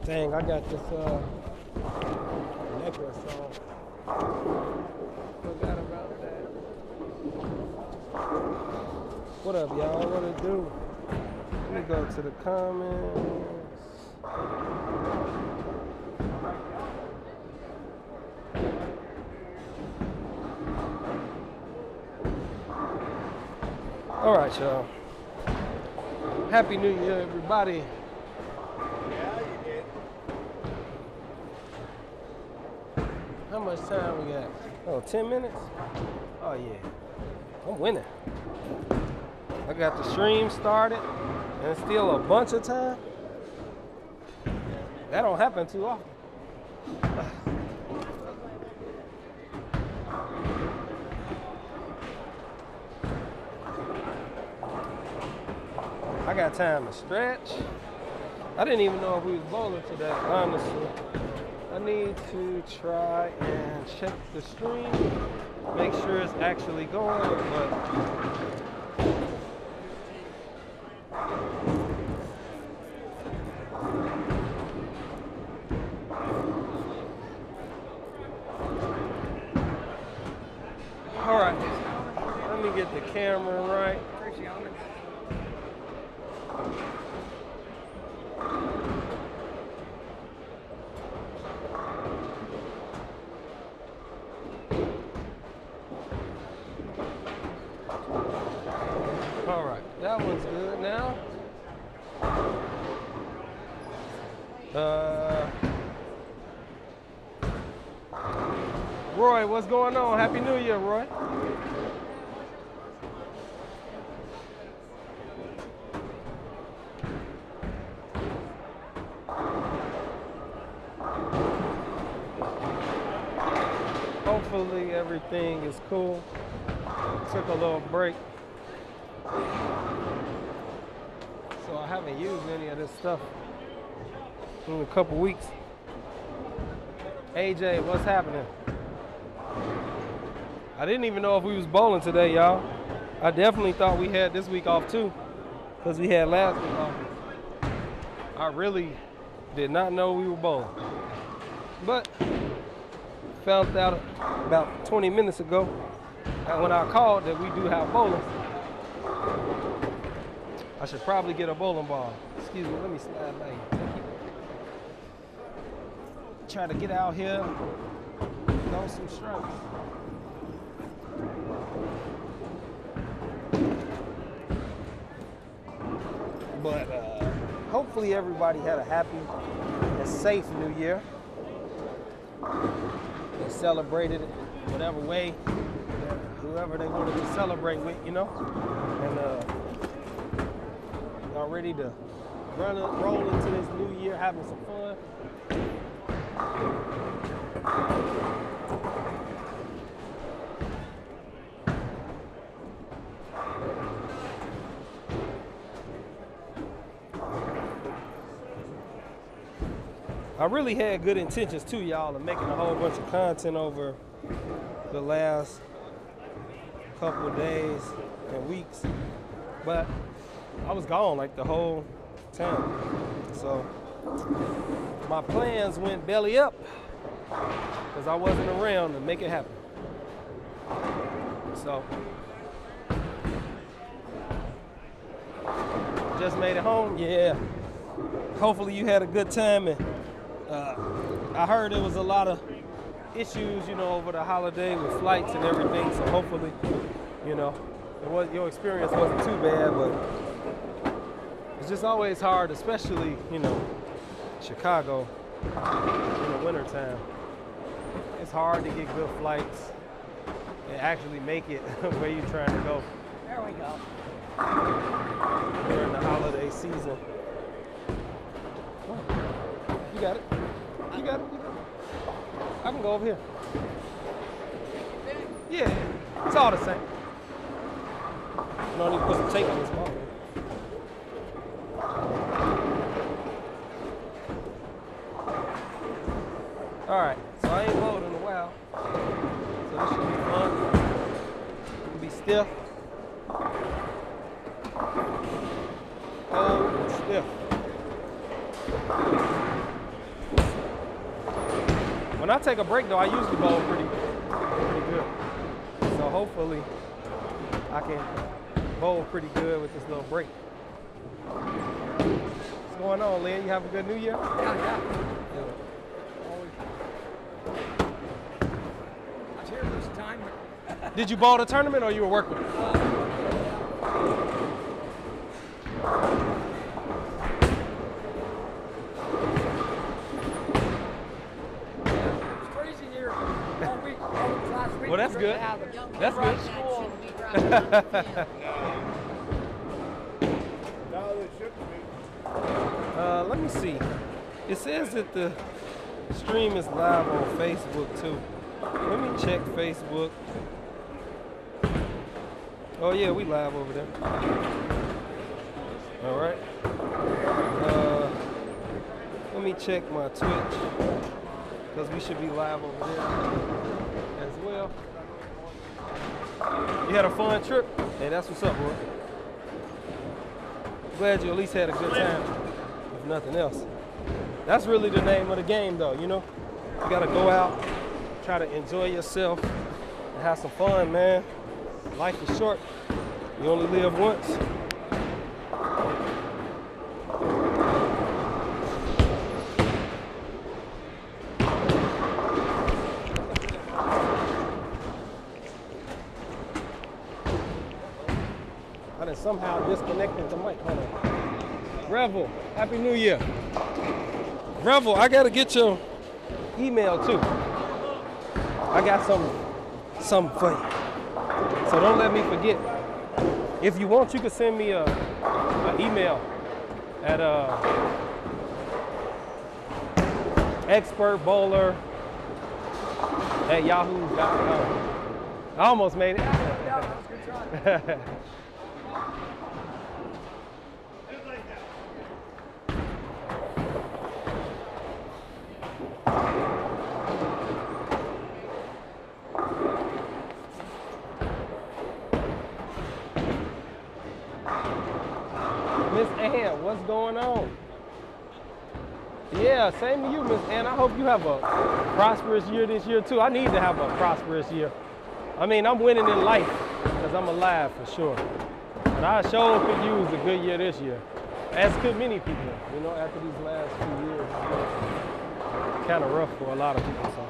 Dang, I got this necklace on. Forgot about that. What up, y'all? What it do? Let me go to the comments. All right, y'all. Happy New Year, everybody. Yeah, you did. How much time we got? Oh, 10 minutes? Oh, yeah. I'm winning. I got the stream started and still a bunch of time. That don't happen too often. I got time to stretch. I didn't even know if we was bowling today, honestly. I need to try and check the stream, make sure it's actually going, but all right, let me get the camera right. All right, that one's good now. Roy, what's going on? Happy New Year, Roy. Hopefully everything is cool. Took a little break. So I haven't used any of this stuff in a couple weeks. AJ, what's happening? I didn't even know if we was bowling today, y'all. I definitely thought we had this week off too, because we had last week off. I really did not know we were bowling. But found out about 20 minutes ago when I called that we do have bowling. I should probably get a bowling ball. Excuse me, let me slide by you. Try to get out here, throw some strokes. But hopefully everybody had a happy and safe New Year. They celebrated it whatever way, whoever they wanted to celebrate with, you know. And y'all ready to roll into this new year, having some fun. I really had good intentions too, y'all, of making a whole bunch of content over the last couple of days and weeks, but I was gone like the whole time. So my plans went belly up because I wasn't around to make it happen. So just made it home, yeah. Hopefully you had a good time, and I heard there was a lot of issues, you know, over the holiday with flights and everything. So hopefully, you know, your experience wasn't too bad, but it's just always hard, especially, you know, Chicago in the wintertime. It's hard to get good flights and actually make it where you're trying to go. There we go. During the holiday season. You got it. You got it. You got it. I can go over here. Yeah, it's all the same. You don't need to put some tape on this ball. All right, so I ain't bowled in a while, so this should be fun. It'll be stiff. Cold and stiff. When I take a break though, I usually bowl pretty good. So hopefully I can bowl pretty good with this little break. What's going on, Lynn? You have a good New Year? Yeah. Always. I was here this time. Did you bowl the tournament or you were working? It's crazy here. All week last week. Well, that's good. That's good. School. No, they shouldn't be. Let me see. It says that the stream is live on Facebook too. Let me check Facebook. Oh yeah, we live over there. All right. Let me check my Twitch because we should be live over there as well. You had a fun trip? Hey, that's what's up, boy. Glad you at least had a good time, if nothing else. That's really the name of the game, though, you know? You gotta go out, try to enjoy yourself, and have some fun, man. Life is short. You only live once. I done somehow disconnected the mic. Hold on. Revel, Happy New Year. Revel, I gotta get your email too. I got something for you. So don't let me forget. If you want, you can send me an email at expertbowler@yahoo.com. I almost made it. Yeah, that was a good try. Miss Ann, what's going on? Yeah, same to you, Miss Ann. I hope you have a prosperous year this year too. I need to have a prosperous year. I mean, I'm winning in life because I'm alive for sure. But I sure could use a good year this year, as could many people. You know, after these last few years, kind of rough for a lot of people. So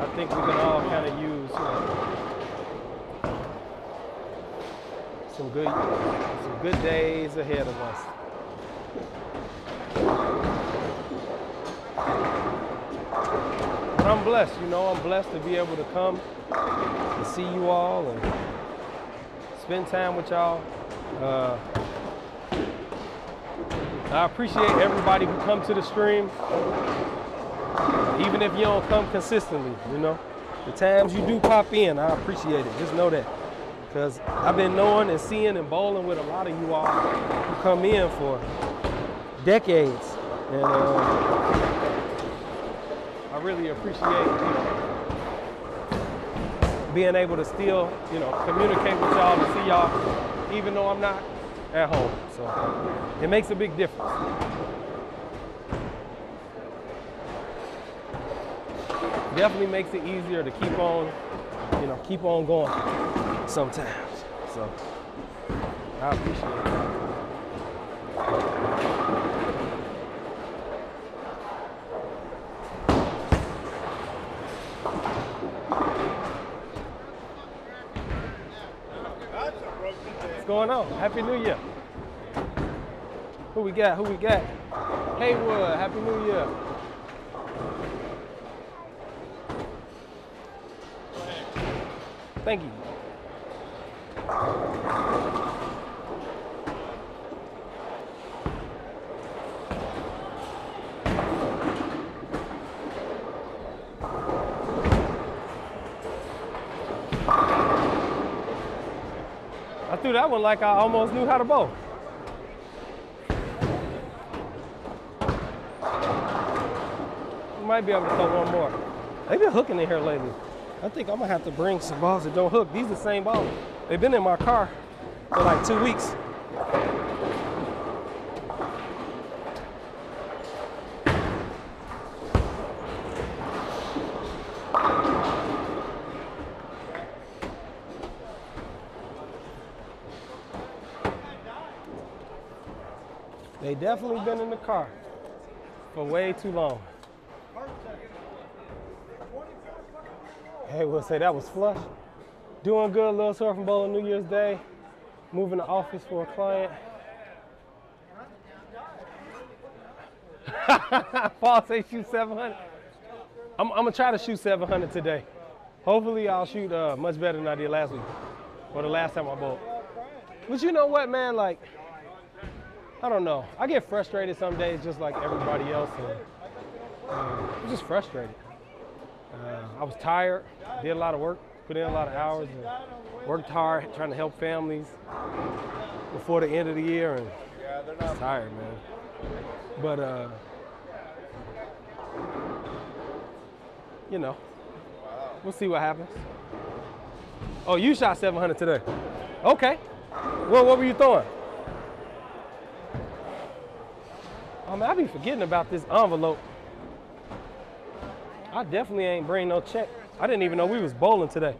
I think we can all kind of use, you know, some good days ahead of us. But I'm blessed, you know, I'm blessed to be able to come and see you all and spend time with y'all. I appreciate everybody who comes to the stream, even if you don't come consistently, you know. The times you do pop in, I appreciate it, just know that. Because I've been knowing and seeing and bowling with a lot of you all who come in for decades. And I really appreciate, you know, being able to still, you know, communicate with y'all and see y'all, even though I'm not at home. So it makes a big difference. Definitely makes it easier to keep on, you know, keep on going sometimes. So I appreciate it. What's going on? Happy New Year. Who we got? Who we got? Haywood, Happy New Year. Thank you. I threw that one like I almost knew how to bowl. You might be able to throw one more. They've been hooking in here lately. I think I'm gonna have to bring some balls that don't hook. These are the same balls. They've been in my car for like 2 weeks. They definitely been in the car for way too long. Hey, we'll say that was flush. Doing good, little surfing bowl on New Year's Day. Moving the office for a client. Paul say shoot 700. I'm gonna try to shoot 700 today. Hopefully I'll shoot much better than I did last week, or the last time I bowled. But you know what, man? Like, I don't know. I get frustrated some days, just like everybody else, and I'm just frustrated. I was tired, did a lot of work, put in a lot of hours, and worked hard trying to help families before the end of the year, and I was tired, man. But you know, we'll see what happens. Oh, you shot 700 today. Okay. Well, what were you throwing? Oh man, I be forgetting about this envelope. I definitely ain't bring no check. I didn't even know we was bowling today.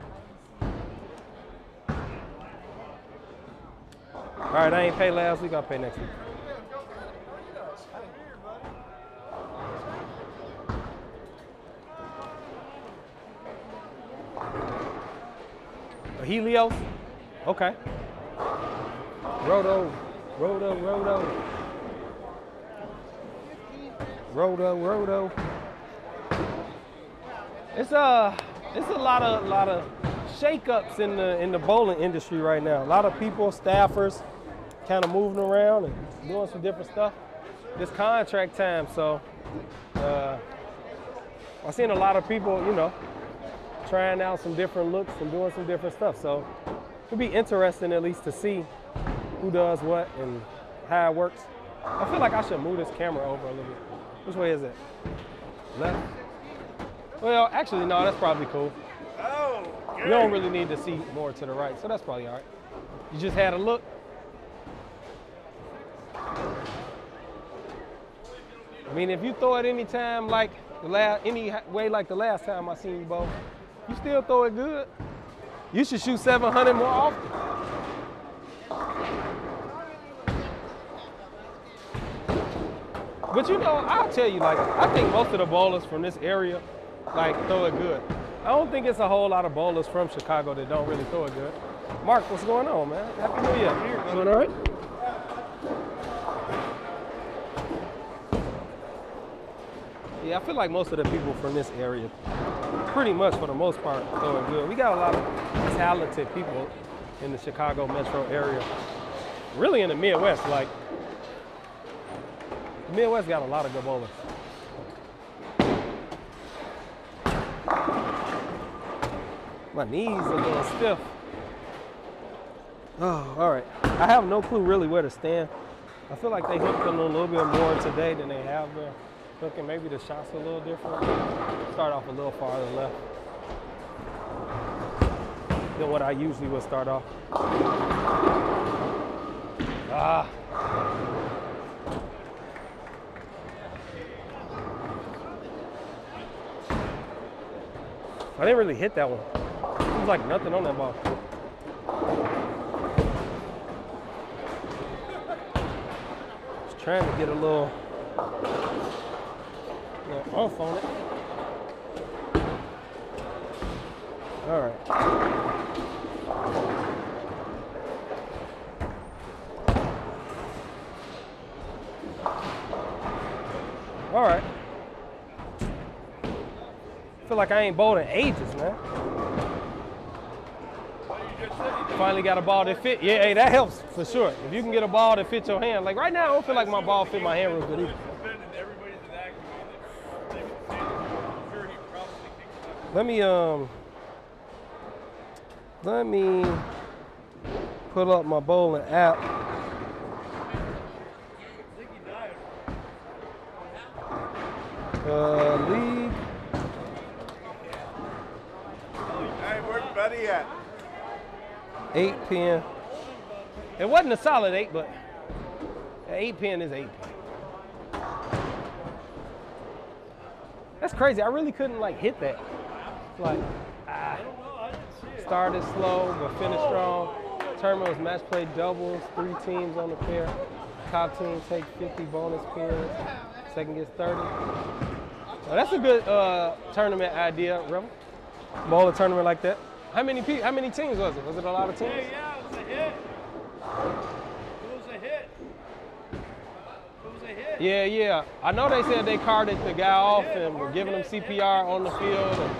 All right, I ain't paid last week, I'll pay next week. A Helios? Okay. Roto. It's a lot of shakeups in the bowling industry right now. A lot of people, staffers, kind of moving around and doing some different stuff. This contract time, so I've seen a lot of people, you know, trying out some different looks and doing some different stuff. So it'll be interesting at least to see who does what and how it works. I feel like I should move this camera over a little bit. Which way is it? Left? Well, actually, no, that's probably cool. Oh, You don't really need to see more to the right, so that's probably all right. You just had a look. I mean, if you throw it any time like any way like the last time I seen you bowl, you still throw it good. You should shoot 700 more often. But you know, I'll tell you, like, I think most of the bowlers from this area, like, throw it good. I don't think it's a whole lot of bowlers from Chicago that don't really throw it good. Mark, what's going on, man? Happy New Year. Doing all right? Yeah, I feel like most of the people from this area, pretty much for the most part, throw it good. We got a lot of talented people in the Chicago metro area. Really in the Midwest, like, the Midwest got a lot of good bowlers. My knees are a little stiff. Oh, all right. I have no clue really where to stand. I feel like they hooked them a little bit more today than they have been hooking. Maybe the shots are a little different. Start off a little farther left than what I usually would start off. Ah. I didn't really hit that one. Seems like nothing on that ball. Just trying to get a little oomph on it. All right. All right. I feel like I ain't bowled in ages, man. Finally got a ball that fit. Yeah, hey, that helps for sure. If you can get a ball that fits your hand. Like right now, I don't feel like my ball fit my hand real good either. Let me pull up my bowling app. League. Hey, where's Buddy at? 8 pin. It wasn't a solid 8, but 8 pin is 8 pin. That's crazy. I really couldn't like hit that. Like, started slow but finished strong. Tournament was match play doubles, 3 teams on the pair. top team take 50 bonus pins. Second gets 30. Well, that's a good tournament idea, Rebel. Bowl a tournament like that. How many teams was it? Was it a lot of teams? Yeah, it was a hit. It was a hit. It was a hit. Yeah. I know they said they carted the guy off and were giving him CPR on the field. And,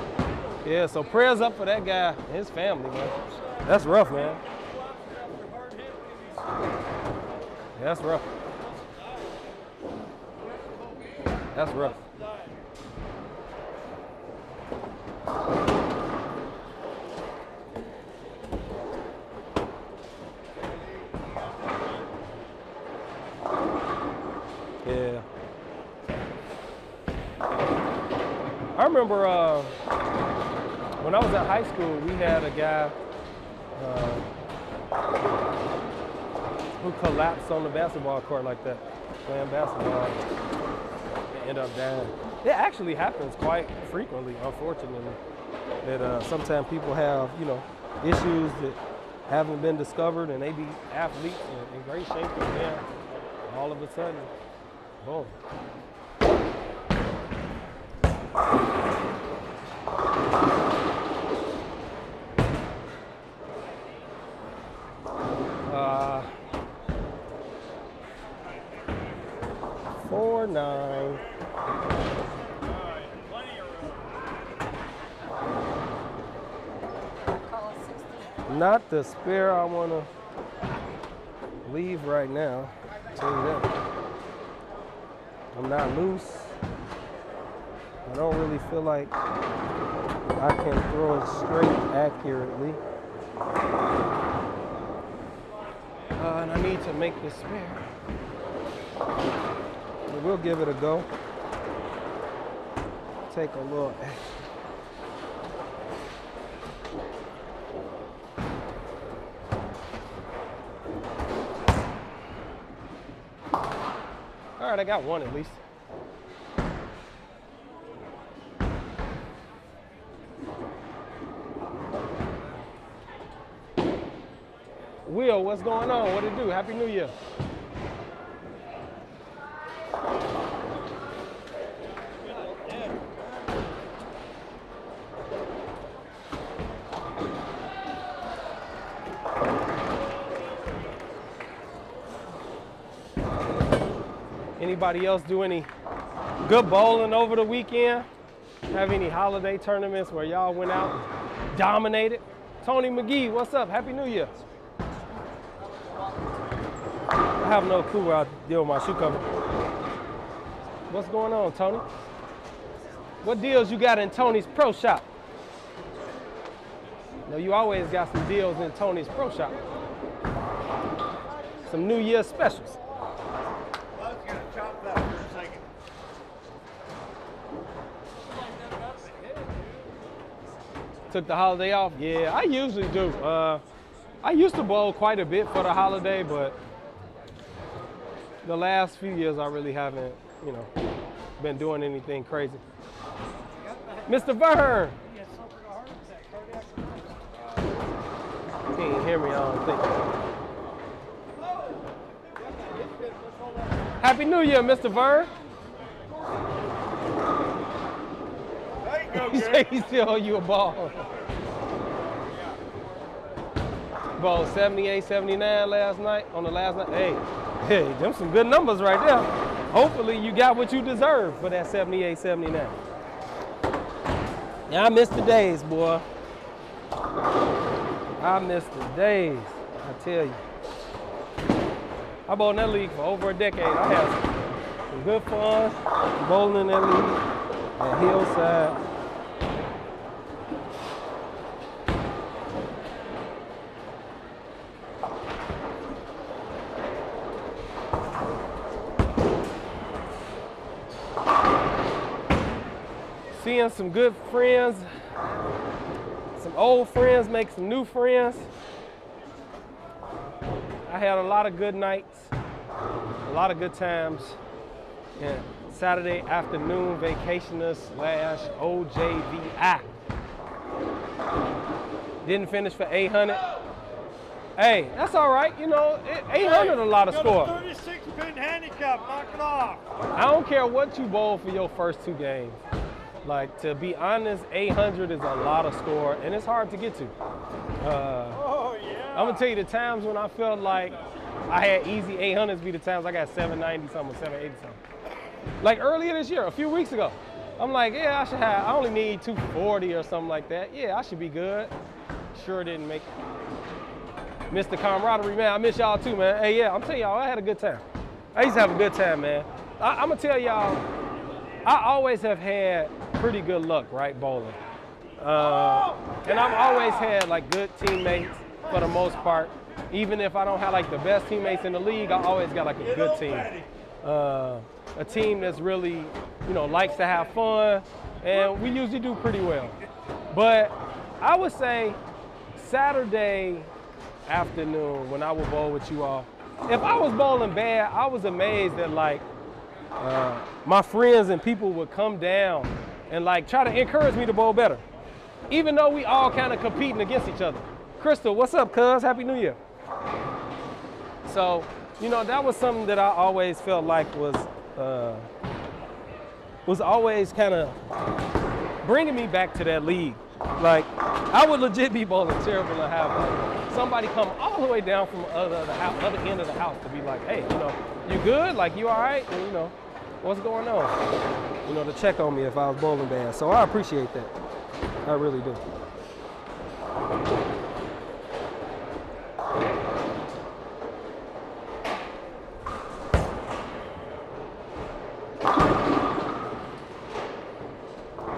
yeah, so prayers up for that guy and his family, man. That's rough, man. Yeah, that's rough. That's rough. Yeah. I remember when I was at high school, we had a guy who collapsed on the basketball court like that, playing basketball, and ended up dying. It actually happens quite frequently, unfortunately, that sometimes people have, issues that haven't been discovered, and they be athletes in great shape, and then all of a sudden, boom. Uh, 4-9. Not the spare I want to leave right now. I'll tell you that. I'm not loose. I don't really feel like I can throw it straight accurately. And I need to make the spare. But we'll give it a go. Take a little action. All right, I got one at least. Will, what's going on? What it do? Happy New Year. Anybody else do any good bowling over the weekend? Have any holiday tournaments where y'all went out and dominated? Tony McGee, what's up? Happy New Year. I have no clue where I deal with my shoe cover. What's going on, Tony? What deals you got in Tony's Pro Shop? No, you always got some deals in Tony's Pro Shop. Some New Year specials. I was going to chop that for a second. Took the holiday off? Yeah, I usually do. I used to bowl quite a bit for the holiday, but the last few years I really haven't, been doing anything crazy. Mr. Vern! He can't hear me, I don't think. Happy New Year, Mr. Vern! There you go, He Gary. said he still owe you a ball. Ball 78, 79 last night, on the last night. Hey, them some good numbers right there. Hopefully you got what you deserve for that 78, 79. Yeah, I missed the days, boy. I missed the days, I tell you. I bowled in that league for over a decade. I had some good fun bowling in that league at Hillside. Seeing some good friends, some old friends make some new friends. I had a lot of good nights, a lot of good times. And Saturday afternoon vacationer / OJVI. Didn't finish for 800. Hey, that's all right. You know, 800 a lot of score. 36-pin handicap. Knock it off. I don't care what you bowl for your first 2 games. Like, to be honest, 800 is a lot of score, and it's hard to get to. Oh, yeah. I'm gonna tell you the times when I felt like I had easy 800s be the times I got 790 something, 780 something. Like earlier this year, a few weeks ago, I'm like, yeah, I only need 240 or something like that. Yeah, I should be good. Sure didn't make it. Missed the camaraderie, man. I miss y'all too, man. Hey, yeah, I'm telling y'all, I had a good time. I used to have a good time, man. I'm gonna tell y'all, I always have had pretty good luck, right, bowling. And I've always had like good teammates for the most part. Even if I don't have like the best teammates in the league, I always got like a good team. A team that's really, you know, likes to have fun, and we usually do pretty well. But I would say Saturday afternoon when I would bowl with you all, if I was bowling bad, I was amazed that like my friends and people would come down and like try to encourage me to bowl better, even though we all kind of competing against each other. Crystal, what's up, cuz? Happy New Year. So, you know, that was something that I always felt like was always kind of bringing me back to that league. Like, I would legit be bowling terrible and have like, somebody come all the way down from the other end of the house to be like, hey, you know, you good? Like, you all right? And, you know, what's going on? You know, to check on me if I was bowling bad. So I appreciate that. I really do.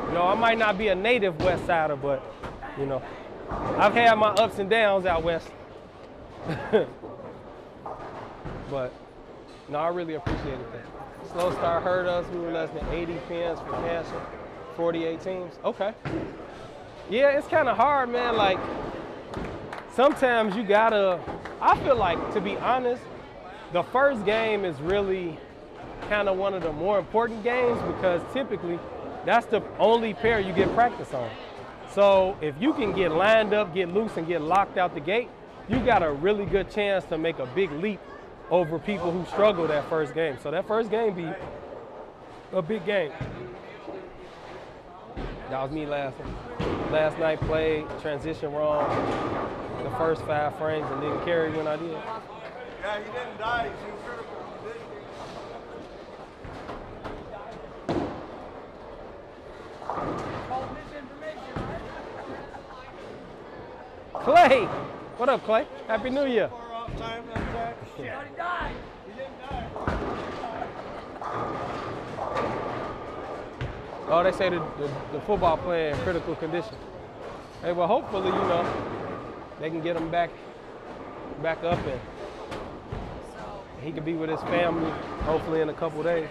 You know, I might not be a native West Sider, but, you know, I've had my ups and downs out west. But, no, I really appreciated that. Slow Star heard us. We were less than 80 pins for cancer, 48 teams. Okay. Yeah, it's kind of hard, man. Like, sometimes you gotta, I feel like, to be honest, the first game is really kind of one of the more important games because typically that's the only pair you get practice on. So if you can get lined up, get loose, and get locked out the gate, you got a really good chance to make a big leap over people who struggle that first game. So that first game be a big game. That was me last night, played transition wrong the first 5 frames and didn't carry when I did. Yeah, he didn't die. He's incredible. Clay, what up, Clay? Happy New Year. He already died. Oh, they say the football player in critical condition. Hey, well, hopefully, you know, they can get him back up and he can be with his family, hopefully in a couple days.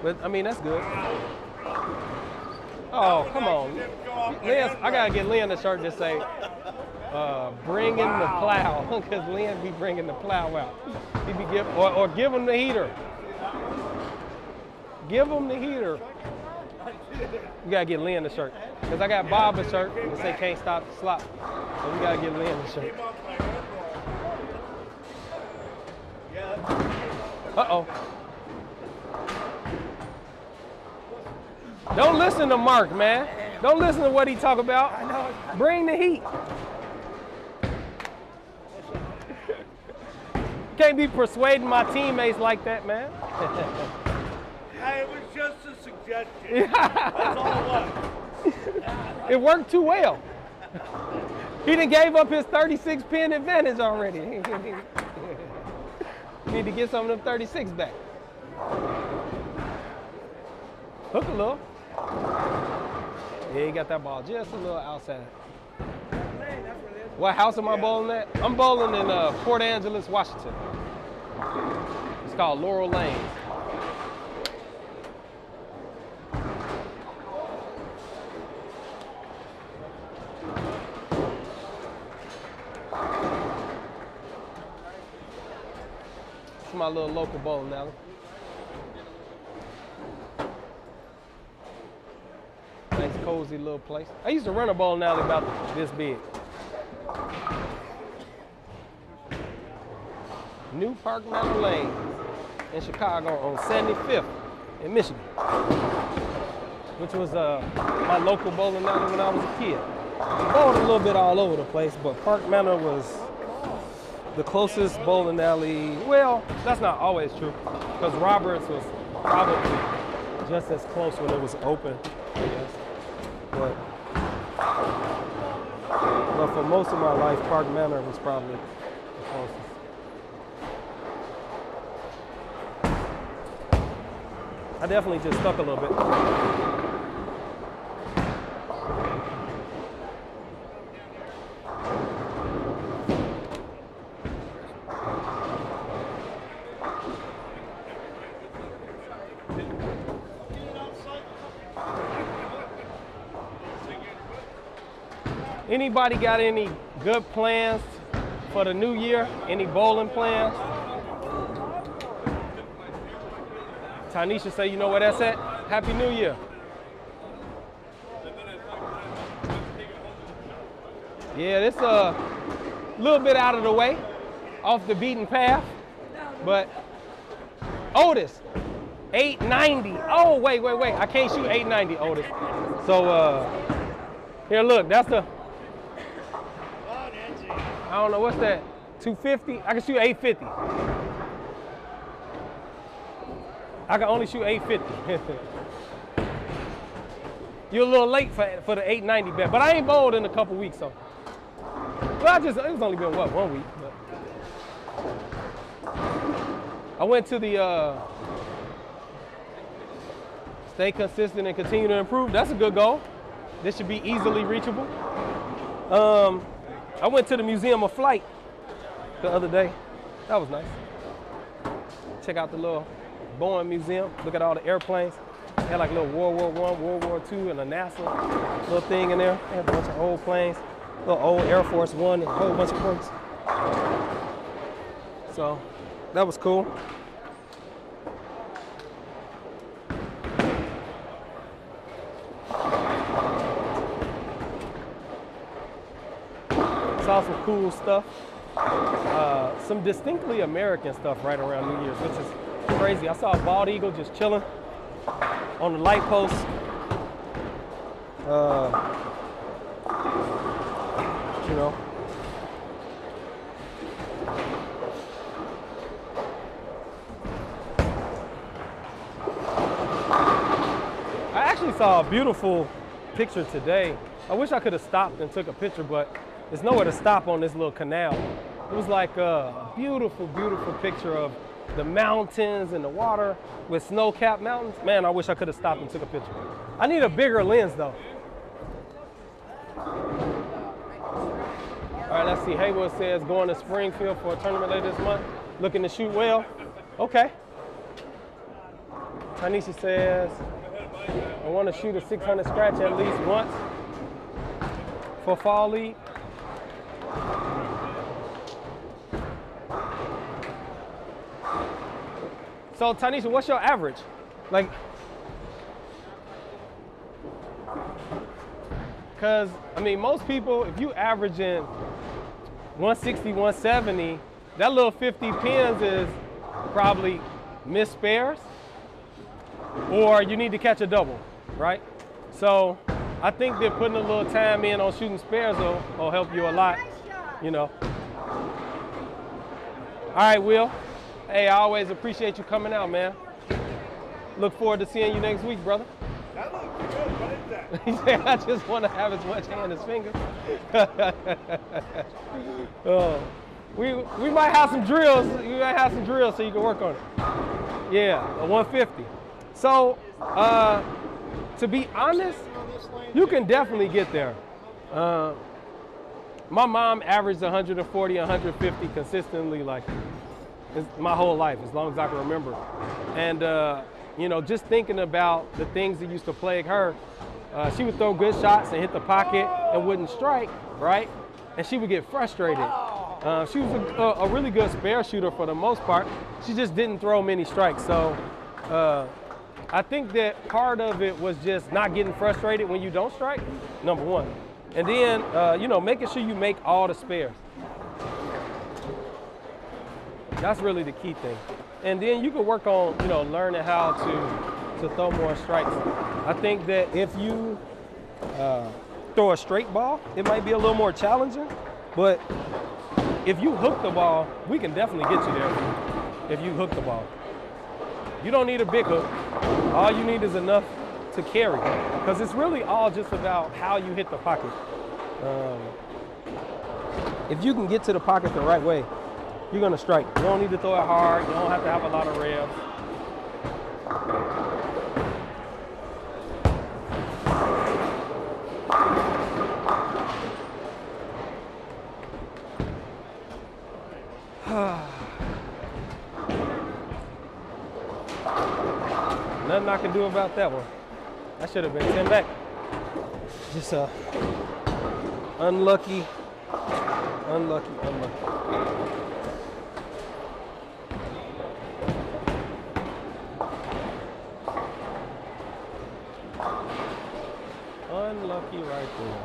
But, I mean, that's good. Oh, come on. Lynn, I got to get Lynn a shirt that say, bring in the plow, because Lynn be bringing the plow out. He be or give him the heater. Give him the heater. You got to get Lynn the shirt. Because I got Bob a shirt that say can't stop the slop. So we got to get Lynn the shirt. Uh-oh. Don't listen to Mark, man. Don't listen to what he talk about. Bring the heat. Can't be persuading my teammates like that, man. Hey, it was just a suggestion. That's all it was. It worked too well. He done gave up his 36 pin advantage already. Need to get some of them 36 back. Hook a little. Yeah, he got that ball just a little outside. What house am I bowling at? I'm bowling in Port Angeles, Washington. It's called Laurel Lane. It's my little local bowling alley. Nice, cozy little place. I used to run a bowling alley about this big. New Park Manor Lane in Chicago on 75th in Michigan, which was my local bowling alley when I was a kid. I bowled a little bit all over the place, but Park Manor was the closest bowling alley. Well, that's not always true, because Roberts was probably just as close when it was open, I guess. But for most of my life, Park Manor was probably the closest. I definitely just stuck a little bit. Anybody got any good plans for the new year? Any bowling plans? Tanisha say, you know where that's at? Happy New Year. Yeah, it's a little bit out of the way, off the beaten path, but Otis, 890. Oh, wait. I can't shoot 890, Otis. So, here, look, that's the, I don't know, what's that? 250? I can shoot 850. I can only shoot 850. You're a little late for the 890 bet, but I ain't bowled in a couple weeks, so. Well, it was only been, what, 1 week? But I went to the stay consistent and continue to improve. That's a good goal. This should be easily reachable. I went to the Museum of Flight the other day. That was nice. Check out the little Boeing Museum. Look at all the airplanes. They had like a little World War I, World War II, and a NASA little thing in there. They had a bunch of old planes, little old Air Force One, and a whole bunch of quirks. So that was cool. Saw some cool stuff. Some distinctly American stuff right around New Year's, which is crazy. I saw a bald eagle just chilling on the light post. You know. I actually saw a beautiful picture today. I wish I could have stopped and took a picture, but there's nowhere to stop on this little canal. It was like a beautiful, beautiful picture of the mountains and the water with snow-capped mountains. Man, I wish I could have stopped and took a picture. I need a bigger lens though. All right, let's see. Haywood says going to Springfield for a tournament later this month. Looking to shoot well. Okay. Tanisha says, I want to shoot a 600 scratch at least once for fall league. So Tanisha, what's your average? Like, cause I mean, most people, if you average in 160, 170, that little 50 pins is probably missed spares, or you need to catch a double, right? So I think that putting a little time in on shooting spares will help you a lot, you know. All right, Will. Hey, I always appreciate you coming out, man. Look forward to seeing you next week, brother. That looks good. What is that? He said, I just want to have as much hand as finger. Oh, we might have some drills. We might have some drills so you can work on it. Yeah, a 150. So, to be honest, you can definitely get there. My mom averaged 140, 150 consistently, like my whole life, as long as I can remember. And you know, just thinking about the things that used to plague her, she would throw good shots and hit the pocket and wouldn't strike, right? And she would get frustrated. She was a really good spare shooter for the most part. She just didn't throw many strikes. So I think that part of it was just not getting frustrated when you don't strike, number one. And then, you know, making sure you make all the spares. That's really the key thing. And then you can work on, you know, learning how to throw more strikes. I think that if you throw a straight ball, it might be a little more challenging, but if you hook the ball, we can definitely get you there if you hook the ball. You don't need a big hook. All you need is enough to carry, because it's really all just about how you hit the pocket. If you can get to the pocket the right way, you're gonna strike. You don't need to throw it hard. You don't have to have a lot of revs. Nothing I can do about that one. I should have been 10 back. Just unlucky. Unlucky right there.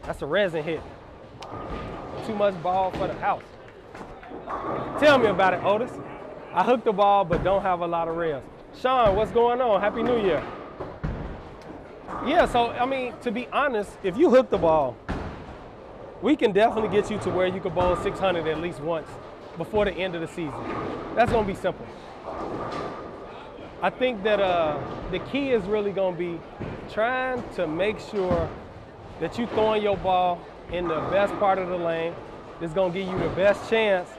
That's a resin hit. Too much ball for the house. Tell me about it, Otis. I hooked the ball, but don't have a lot of revs. Sean, what's going on? Happy New Year. Yeah, so, I mean, to be honest, if you hook the ball, we can definitely get you to where you could bowl 600 at least once before the end of the season. That's gonna be simple. I think that the key is really gonna be trying to make sure that you throwing your ball in the best part of the lane. That's gonna give you the best chance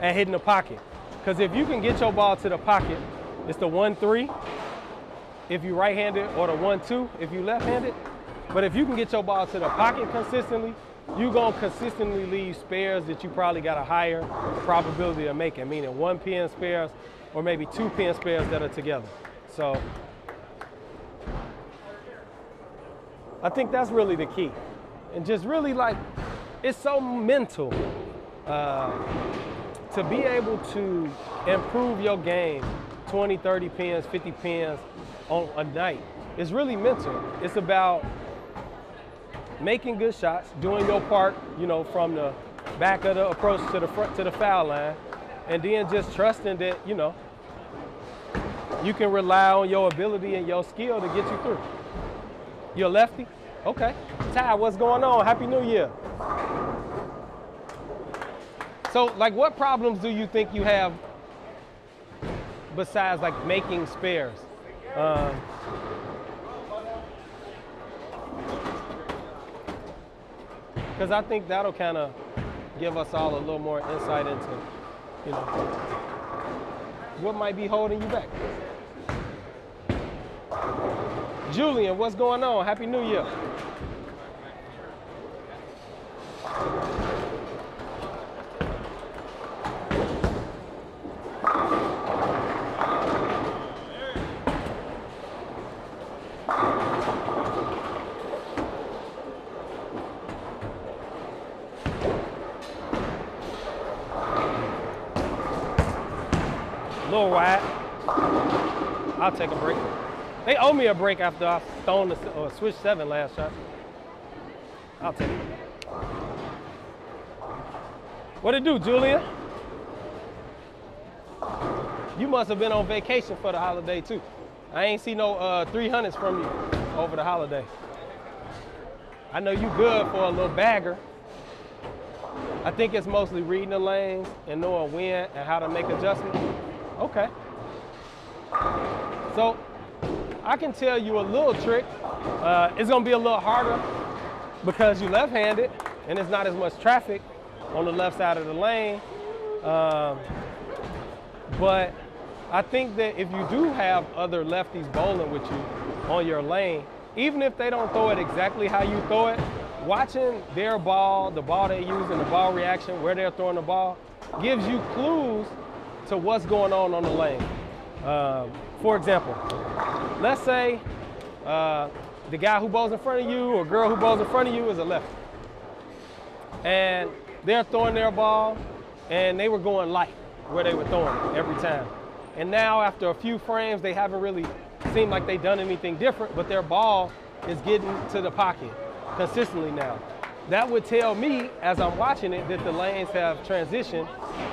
at hitting the pocket. Because if you can get your ball to the pocket, it's the 1-3 if you right-handed, or the 1-2 if you left-handed. But if you can get your ball to the pocket consistently, you're gonna consistently leave spares that you probably got a higher probability of making, meaning 1 pin spares or maybe 2 pin spares that are together. So I think that's really the key. And just really, like, it's so mental to be able to improve your game 20, 30 pins, 50 pins on a night. It's really mental. It's about making good shots, doing your part, you know, from the back of the approach to the front to the foul line, and then just trusting that, you know, you can rely on your ability and your skill to get you through. You're a lefty? Okay. Ty, what's going on? Happy New Year. So, like, what problems do you think you have besides, like, making spares? Because I think that'll kind of give us all a little more insight into, you know, what might be holding you back. Julian, what's going on? Happy New Year. A little wide. I'll take a break. They owe me a break after I thrown the switch 7 last shot. I'll take it. What it do, Julia? You must have been on vacation for the holiday too. I ain't see no 300s from you over the holiday. I know you good for a little bagger. I think it's mostly reading the lanes and knowing when and how to make adjustments. Okay. So I can tell you a little trick. It's gonna be a little harder because you're left-handed and there's not as much traffic on the left side of the lane. But I think that if you do have other lefties bowling with you on your lane, even if they don't throw it exactly how you throw it, watching their ball, the ball they use and the ball reaction, where they're throwing the ball, gives you clues to what's going on the lane. For example, let's say the guy who bowls in front of you or girl who bowls in front of you is a lefty. And they're throwing their ball and they were going light where they were throwing it every time. And now after a few frames, they haven't really seem like they've done anything different, but their ball is getting to the pocket consistently now. That would tell me, as I'm watching it, that the lanes have transitioned,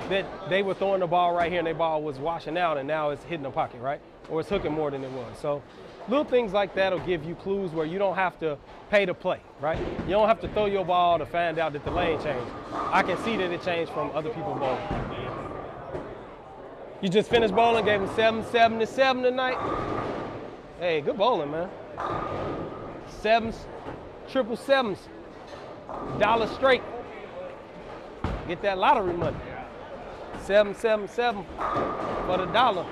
that they were throwing the ball right here and their ball was washing out and now it's hitting the pocket, right? Or it's hooking more than it was. So little things like that will give you clues where you don't have to pay to play, right? You don't have to throw your ball to find out that the lane changed. I can see that it changed from other people bowling. You just finished bowling, gave them 7-7 tonight. Hey, good bowling, man. Sevens, triple sevens. $1 straight. Get that lottery money. 777 for the $1.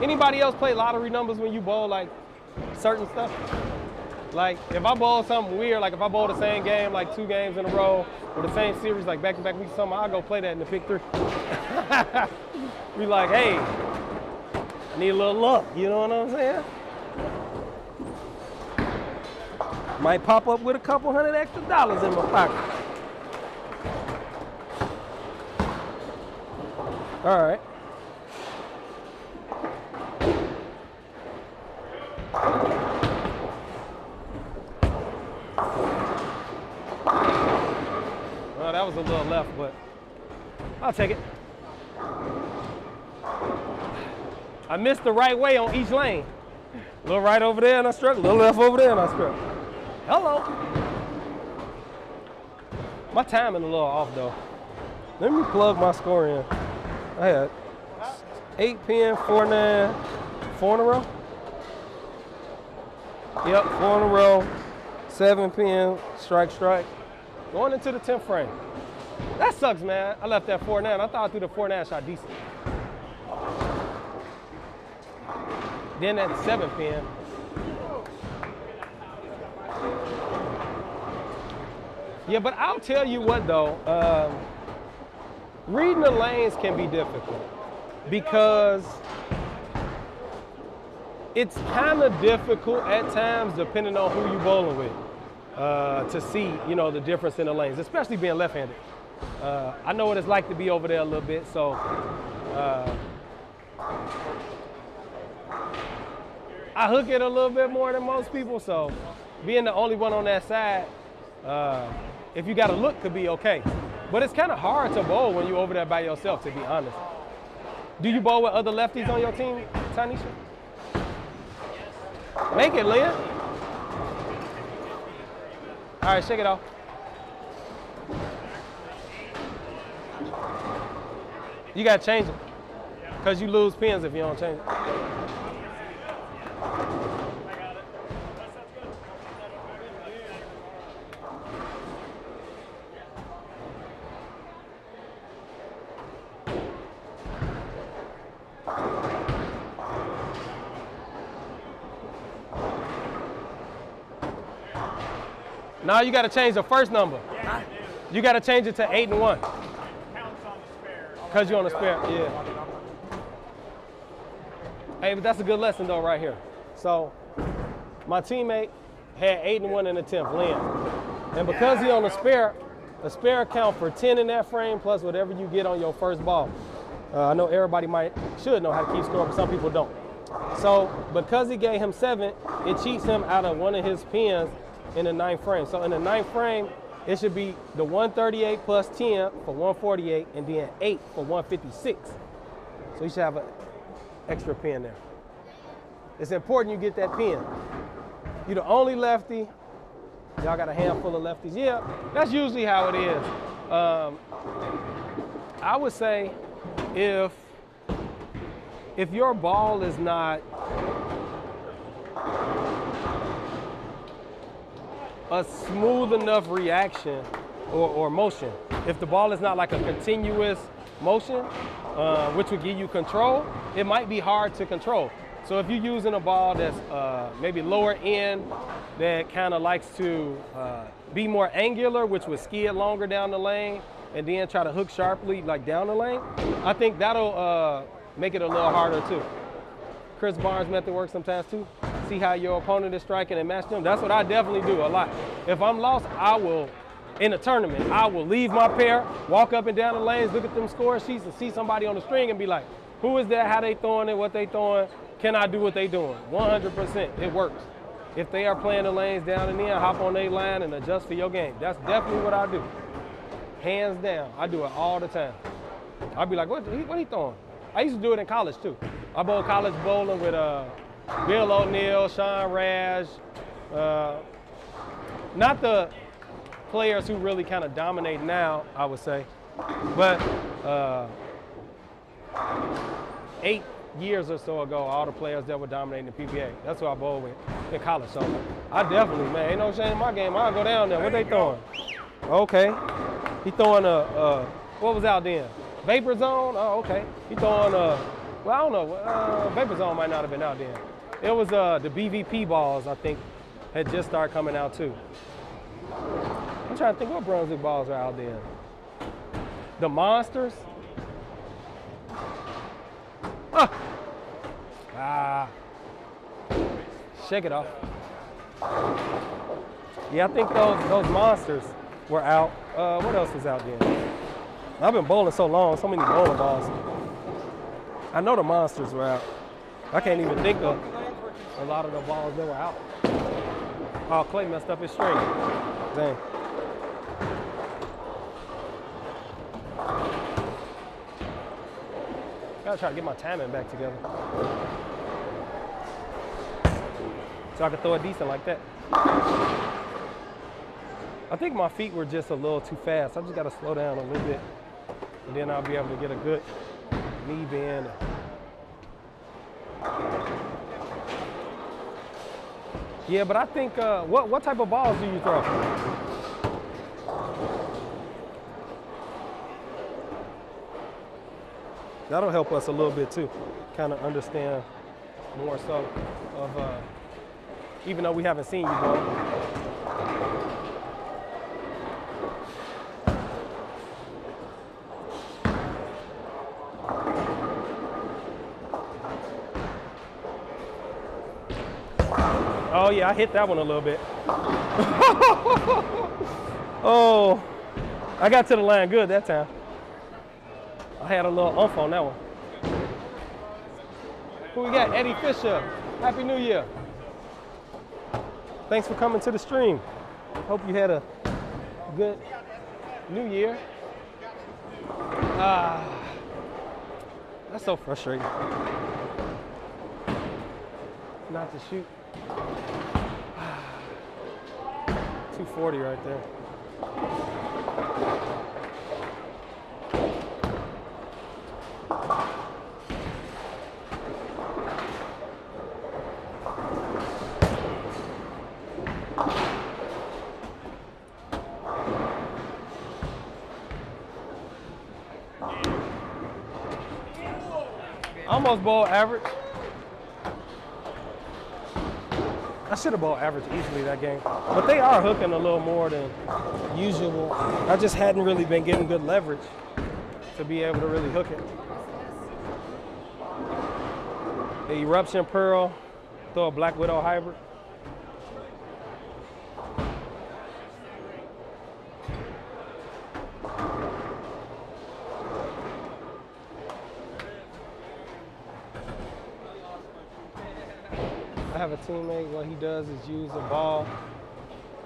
Anybody else play lottery numbers when you bowl like certain stuff? Like if I bowl something weird, like if I bowl the same game like 2 games in a row or the same series like back-to-back weeks or something, I'll go play that in the pick 3. Be like, hey, I need a little luck, you know what I'm saying? Might pop up with a couple $100 extra in my pocket. All right. Well, that was a little left, but I'll take it. I missed the right way on each lane. A little right over there and I struck, a little left over there and I struck. Hello. My timing a little off though. Let me plug my score in. I had 8-pin, 4-9, 4 in a row. Yep, 4 in a row, 7-pin, strike. Going into the 10th frame. That sucks, man. I left that 4-9. I thought I threw the 4-9 shot decent. Then that 7-pin. Yeah, but I'll tell you what though, reading the lanes can be difficult because it's kind of difficult at times depending on who you're bowling with to see, you know, the difference in the lanes, especially being left-handed. I know what it's like to be over there a little bit, so I hook it a little bit more than most people, so being the only one on that side, if you got to look, could be okay. But it's kind of hard to bowl when you're over there by yourself, to be honest. Do you bowl with other lefties on your team, Tanisha? Make it, Lynn. All right, shake it off. You got to change it because you lose pins if you don't change it. Now you got to change the first number. Yeah, you got to change it to 8 and 1. Counts on the spare. Because you're on the spare, yeah. Hey, but that's a good lesson though right here. So my teammate had 8 and 1 in the 10th, Lynn. And because he on the spare count for 10 in that frame plus whatever you get on your first ball. I know everybody should know how to keep score, but some people don't. So because he gave him 7, it cheats him out of one of his pins in the 9th frame. So in the 9th frame, it should be the 138 plus 10 for 148 and then 8 for 156. So you should have an extra pin there. It's important you get that pin. You're the only lefty. Y'all got a handful of lefties. Yeah, that's usually how it is. I would say if your ball is not a smooth enough reaction or motion, if the ball is not like a continuous motion, which would give you control, it might be hard to control. So if you're using a ball that's maybe lower end, that kind of likes to be more angular, which would skid longer down the lane, and then try to hook sharply like down the lane, I think that'll make it a little harder too. Chris Barnes' method works sometimes too. See how your opponent is striking and match them. That's what I definitely do a lot. If I'm lost, I will in a tournament, I will leave my pair, walk up and down the lanes, look at them score sheets and see somebody on the string and be like, who is that, how they throwing it, what they throwing, can I do what they doing? 100%, it works. If they are playing the lanes down and in, hop on their line and adjust for your game. That's definitely what I do. Hands down, I do it all the time. I'll be like, what he throwing? I used to do it in college too. I bowled college bowling with Bill O'Neill, Sean Rash, not the players who really kind of dominate now, I would say, but 8 years or so ago, all the players that were dominating the PBA. That's who I bowled with in college. So I definitely, man, ain't no shame in my game. I'll go down there. What they throwing? Okay. He throwing what was out then? Vapor Zone? Oh, okay. He throwing well, I don't know. Vapor Zone might not have been out then. It was the BVP balls, I think, had just started coming out too. I'm trying to think what Brunswick balls are out there. The Monsters? Shake it off. Yeah, I think those Monsters were out. What else was out there? I've been bowling so long, so many bowling balls. I know the Monsters were out. I can't even think of a lot of the balls that were out. Oh, Clay messed up his string. Dang. Gotta try to get my timing back together, so I can throw it decent like that. I think my feet were just a little too fast. I just gotta slow down a little bit, and then I'll be able to get a good knee bend. Yeah, but I think, what type of balls do you throw? That'll help us a little bit too, kind of understand more so of, even though we haven't seen you bowl. Oh yeah, I hit that one a little bit. Oh, I got to the line good that time. I had a little umph on that one. Who we got? Eddie Fisher. Happy New Year. Thanks for coming to the stream. Hope you had a good New Year. That's so frustrating. Not to shoot. 240 right there. Almost bowled average. I should have bowled average easily that game. But they are hooking a little more than usual. I just hadn't really been getting good leverage to be able to really hook it. The Eruption Pearl, throw a Black Widow hybrid. I have a teammate, what he does is use a ball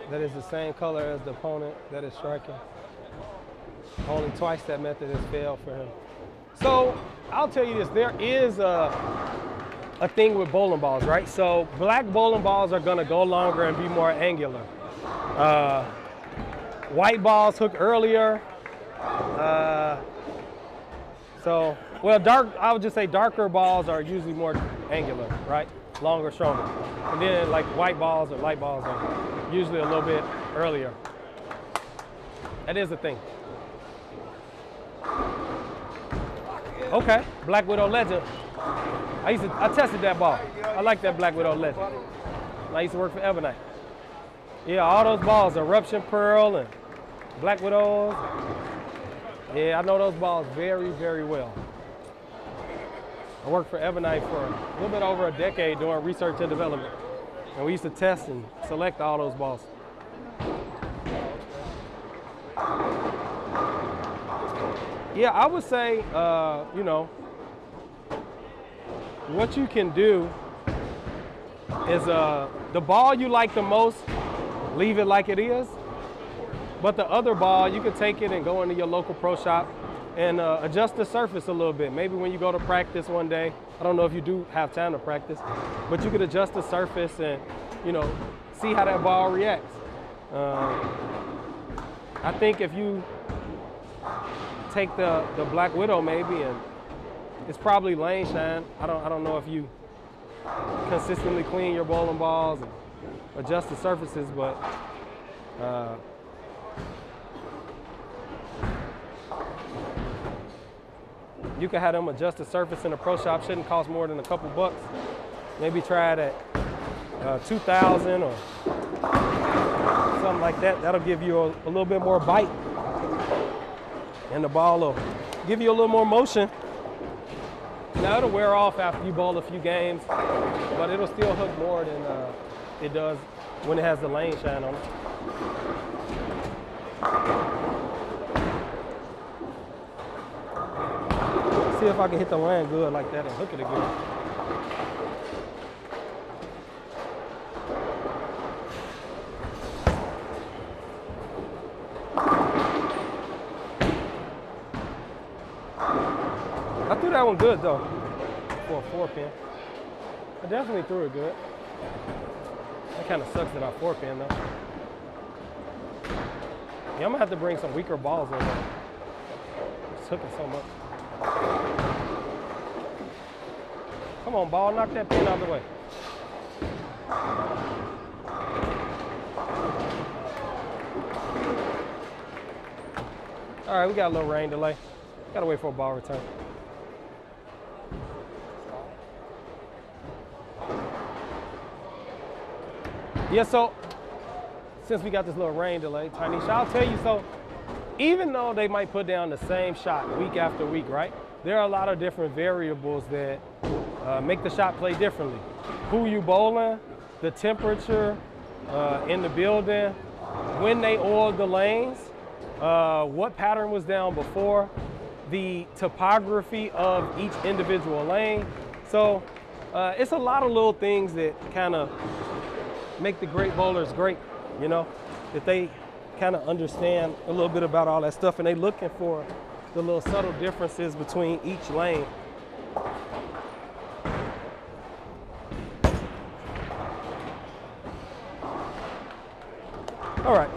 that is the same color as the opponent that is striking. Only twice that method has failed for him. So I'll tell you this, there is a thing with bowling balls, right? So black bowling balls are gonna go longer and be more angular. White balls hook earlier. I would just say darker balls are usually more angular, right? Longer, stronger. And then like white balls or light balls are usually a little bit earlier. That is a thing. Okay, Black Widow Legend. I tested that ball. I like that Black Widow Legend. I used to work for Evernight. Yeah, all those balls, Eruption Pearl and Black Widows. Yeah, I know those balls very, very well. I worked for Evernight for a little bit over a decade doing research and development. And we used to test and select all those balls. Yeah, I would say, you know, what you can do is the ball you like the most, leave it like it is. But the other ball, you can take it and go into your local pro shop and adjust the surface a little bit. Maybe when you go to practice one day, I don't know if you do have time to practice, but you could adjust the surface and, you know, see how that ball reacts. I think if you take the Black Widow maybe, and it's probably lane shine. I don't know if you consistently clean your bowling balls and adjust the surfaces, but you can have them adjust the surface in a pro shop. Shouldn't cost more than a couple bucks. Maybe try it at 2,000 or something like that. That'll give you a little bit more bite, and the ball will give you a little more motion. Now it'll wear off after you bowl a few games, but it'll still hook more than it does when it has the lane shine on it. See if I can hit the line good like that and hook it again. I threw that one good though, for a 4-pin. I definitely threw it good. That kind of sucks that I 4-pin though. Yeah, I'm gonna have to bring some weaker balls in there. It's hooking so much. Come on, ball, knock that pin out of the way. All right, we got a little rain delay. Gotta wait for a ball return. Yeah, so since we got this little rain delay, Tanisha, I'll tell you, so even though they might put down the same shot week after week, right? There are a lot of different variables that make the shot play differently. Who you bowling, the temperature in the building, when they oiled the lanes, what pattern was down before, the topography of each individual lane. So it's a lot of little things that kind of make the great bowlers great, you know, that they kind of understand a little bit about all that stuff, and they looking for the little subtle differences between each lane. All right.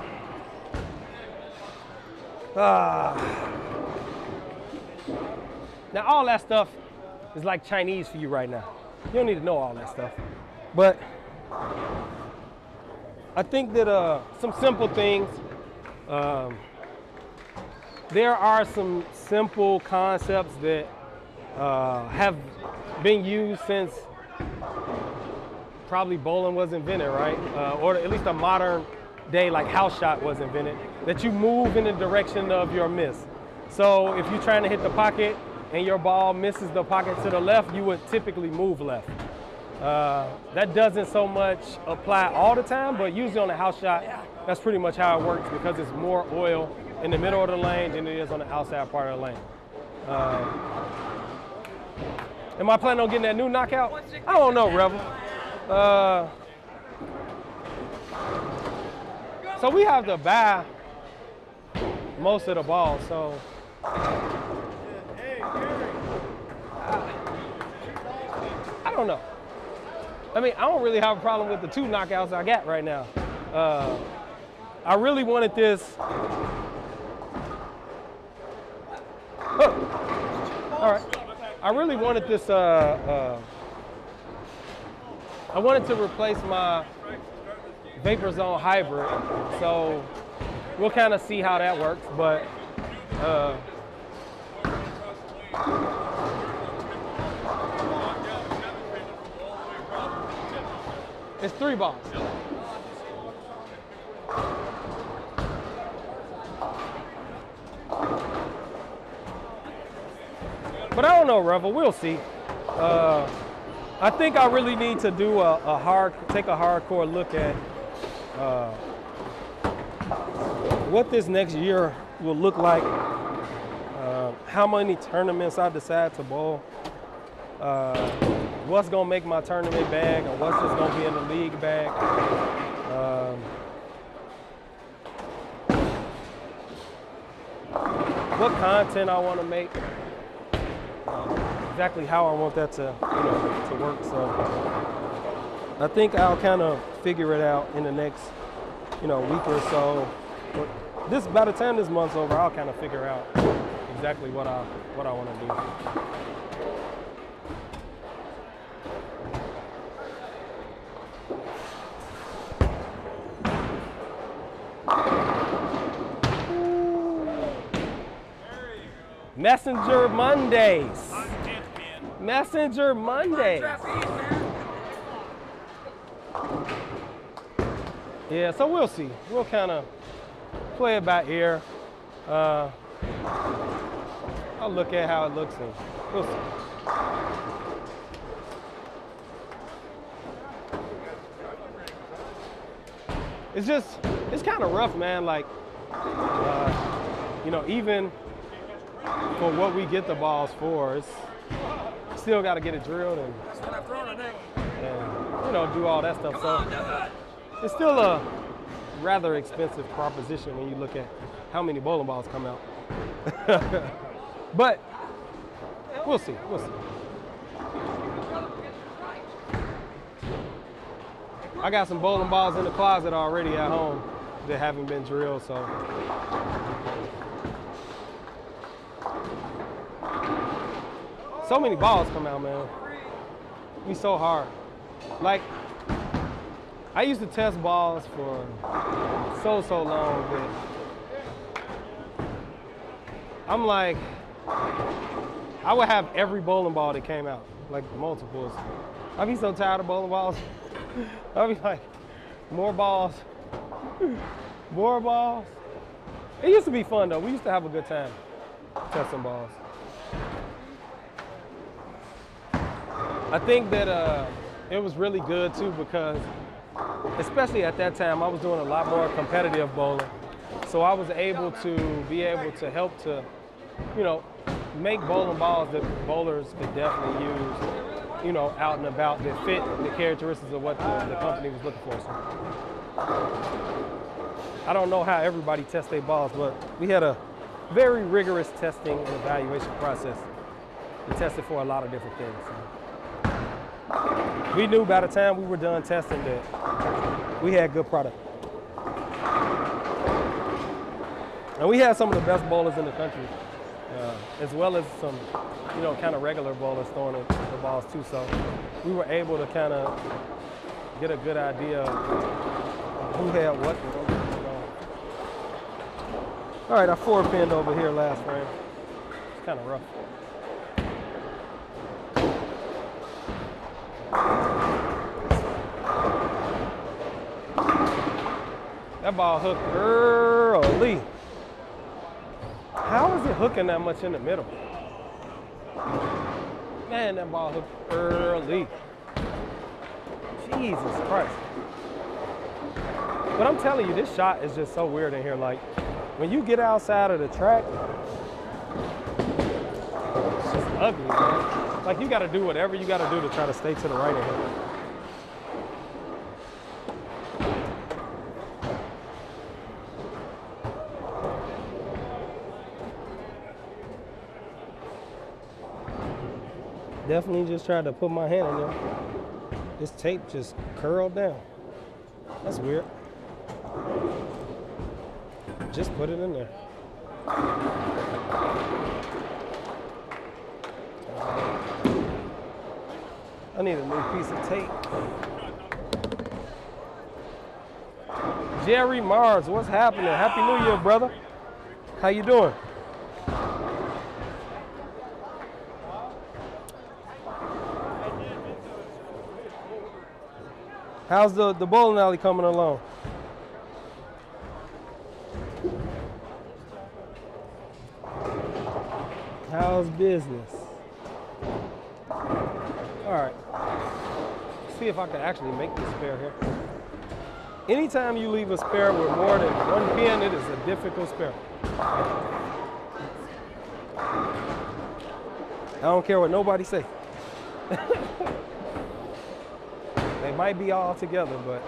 Now all that stuff is like Chinese for you right now. You don't need to know all that stuff. But I think that some simple things, there are some simple concepts that have been used since probably bowling was invented, right? Or at least a modern day like house shot was invented, that you move in the direction of your miss. So if you're trying to hit the pocket and your ball misses the pocket to the left, you would typically move left. That doesn't so much apply all the time, but usually on a house shot, that's pretty much how it works, because it's more oil in the middle of the lane than it is on the outside part of the lane. Am I planning on getting that new knockout? I don't know, Rebel. So we have to buy most of the balls, so. I don't know. I mean, I don't really have a problem with the 2 knockouts I got right now. I really wanted this. All right. I really wanted this. I wanted to replace my Vapor Zone Hybrid, so we'll kind of see how that works. But it's 3 balls. But I don't know, Revel. We'll see. I think I really need to do take a hardcore look at what this next year will look like, how many tournaments I decide to bowl, what's gonna make my tournament bag, or what's just gonna be in the league bag. What content I want to make, exactly how I want that to, to work. So I think I'll kind of figure it out in the next, week or so. By the time this month's over, I'll kind of figure out exactly what I want to do. Messenger Mondays. Messenger Mondays. Yeah, so we'll see. We'll kind of play it by ear. I'll look at how it looks and we'll see. It's kind of rough, man. Like, even for what we get the balls for, it's still got to get it drilled and do all that stuff. So it's still a rather expensive proposition when you look at how many bowling balls come out. But we'll see. We'll see. I got some bowling balls in the closet already at home that haven't been drilled, so. So many balls come out, man. It'd be so hard. Like, I used to test balls for so long that I'm like, I would have every bowling ball that came out, like multiples. I'd be so tired of bowling balls. I'd be like, more balls, more balls. It used to be fun though. We used to have a good time testing balls. I think that it was really good too because, especially at that time, I was doing a lot more competitive bowling. So I was able to help to, make bowling balls that bowlers could definitely use, out and about that fit the characteristics of what the company was looking for. So I don't know how everybody tests their balls, but we had a very rigorous testing and evaluation process. We tested for a lot of different things. So we knew by the time we were done testing that we had good product. And we had some of the best bowlers in the country, as well as some, kind of regular bowlers throwing the balls too. So we were able to kind of get a good idea of who had what. All right, I four-pinned over here last frame. It's kind of rough. That ball hooked early. How is it hooking that much in the middle? Man, that ball hooked early. Jesus Christ. But I'm telling you, this shot is just so weird in here. Like, when you get outside of the track, it's just ugly, man. Like, you got to do whatever you got to do to try to stay to the right of him. Definitely just tried to put my hand in there. This tape just curled down. That's weird. Just put it in there. I need a new piece of tape. Jerry Mars, what's happening? Happy New Year, brother. How you doing? How's the bowling alley coming along? How's business? All right. Let's see if I can actually make this spare here. Anytime you leave a spare with more than one pin, it is a difficult spare. don't care what nobody say. They might be all together, but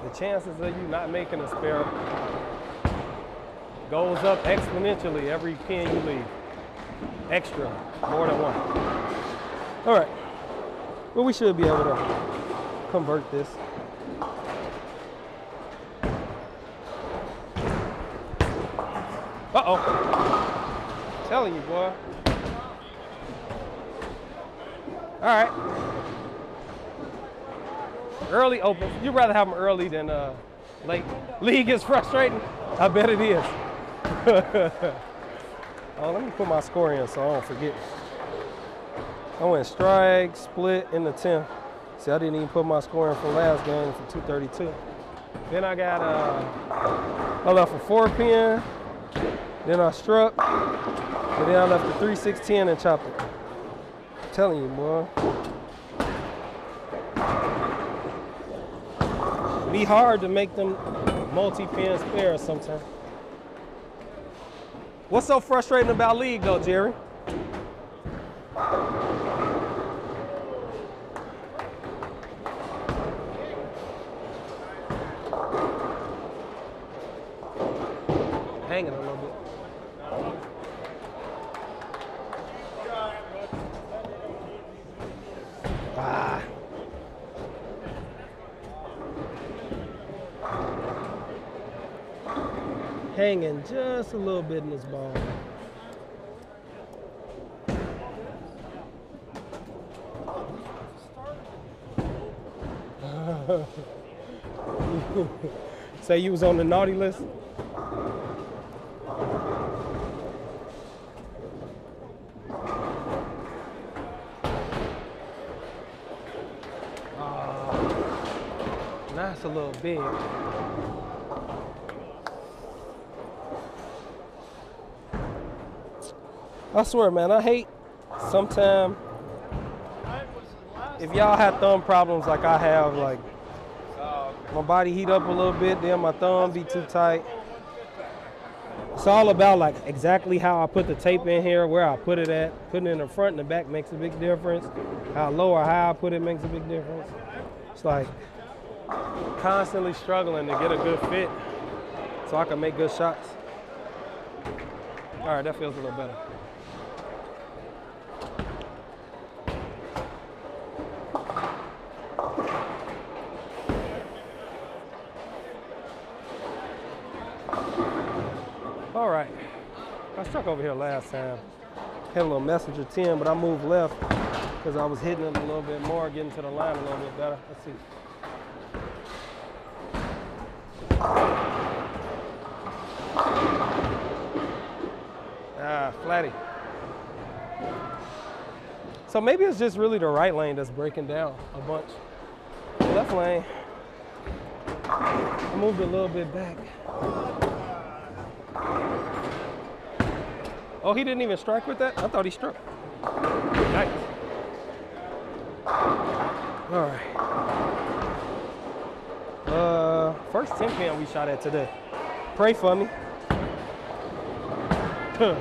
the chances of you not making a spare goes up exponentially every pin you leave. Extra, more than one. All right, well, we should be able to convert this. Uh-oh. Telling you, boy. All right. Early opens. You'd rather have them early than late. League is frustrating. I bet it is. Oh, let me put my score in so I don't forget. I went strike, split in the 10th. See, I didn't even put my score in from last game for 232. Then I got I left a 4-pin. Then I struck. And then I left a 3-6-10 and chopped it. I'm telling you, boy. Be hard to make them multi-pin spares sometimes. What's so frustrating about League though, Jerry? Hanging a little bit. Ah. Hanging just a little bit in this ball. Say you was on the naughty list? That's a little big. I swear, man, I hate sometimes if y'all have thumb problems like I have, like my body heat up a little bit, then my thumb be too tight. It's all about like exactly how I put the tape in here, where I put it at. Putting it in the front and the back makes a big difference. How low or high I put it makes a big difference. It's like constantly struggling to get a good fit so I can make good shots. All right, that feels a little better. All right, I struck over here last time. Had a little messenger 10, but I moved left because I was hitting it a little bit more, getting to the line a little bit better. Let's see. Ah, flatty. So maybe it's just really the right lane that's breaking down a bunch. The left lane, I moved a little bit back. Oh, he didn't even strike with that? I thought he struck. Nice. All right. First 10-pin we shot at today. Pray for me. A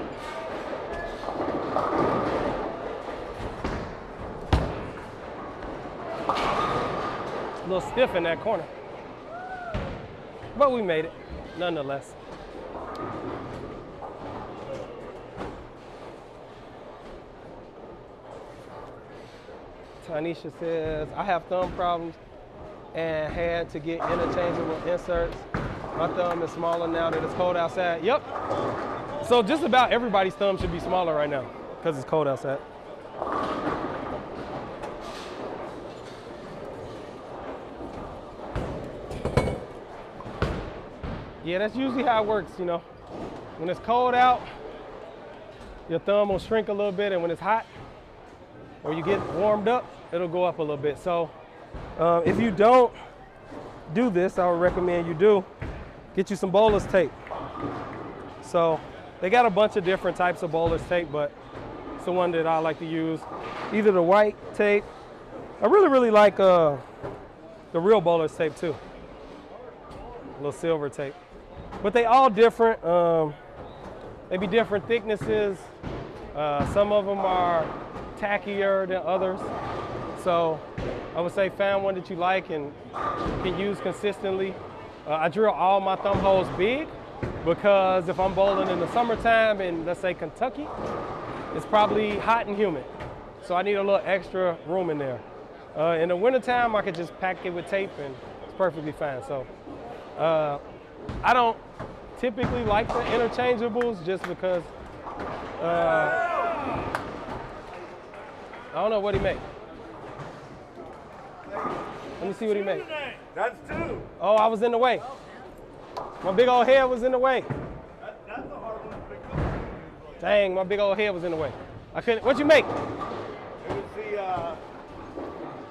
little stiff in that corner. But we made it, nonetheless. Tanisha says, I have thumb problems and had to get interchangeable inserts. My thumb is smaller now that it's cold outside. Yep. So just about everybody's thumb should be smaller right now because it's cold outside. Yeah, that's usually how it works, you know. When it's cold out, your thumb will shrink a little bit, and when it's hot, or you get warmed up, it'll go up a little bit. So if you don't do this, I would recommend you do, get you some bowler's tape. So they got a bunch of different types of bowler's tape, but it's the one that I like to use. Either the white tape, I really like the real bowler's tape too. A little silver tape. But they all different, maybe different thicknesses. Some of them are tackier than others. So I would say find one that you like and can use consistently. I drill all my thumb holes big because if I'm bowling in the summertime in, let's say, Kentucky, it's probably hot and humid. So I need a little extra room in there. In the wintertime, I could just pack it with tape and it's perfectly fine. So I don't typically like the interchangeables just because I don't know what he made. Let me see what he made. That's 2. Oh, I was in the way. My big old head was in the way. That's a hard one to pick up. Dang, my big old head was in the way. I couldn't. What'd you make? It was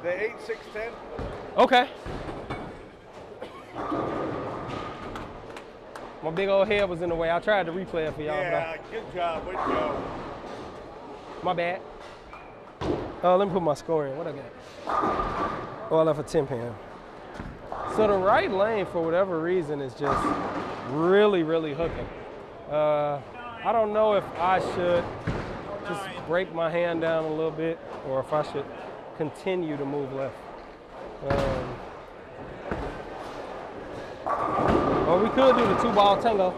the 8-6-10. Okay. My big old head was in the way. I tried to replay it for y'all. Yeah, good job. Way to go. My bad. Oh, let me put my score in. What I got? Oh, I left a 10 pan. So the right lane, for whatever reason, is just really, really hooking. I don't know if I should just break my hand down a little bit or if I should continue to move left. Or we could do the 2-ball tango.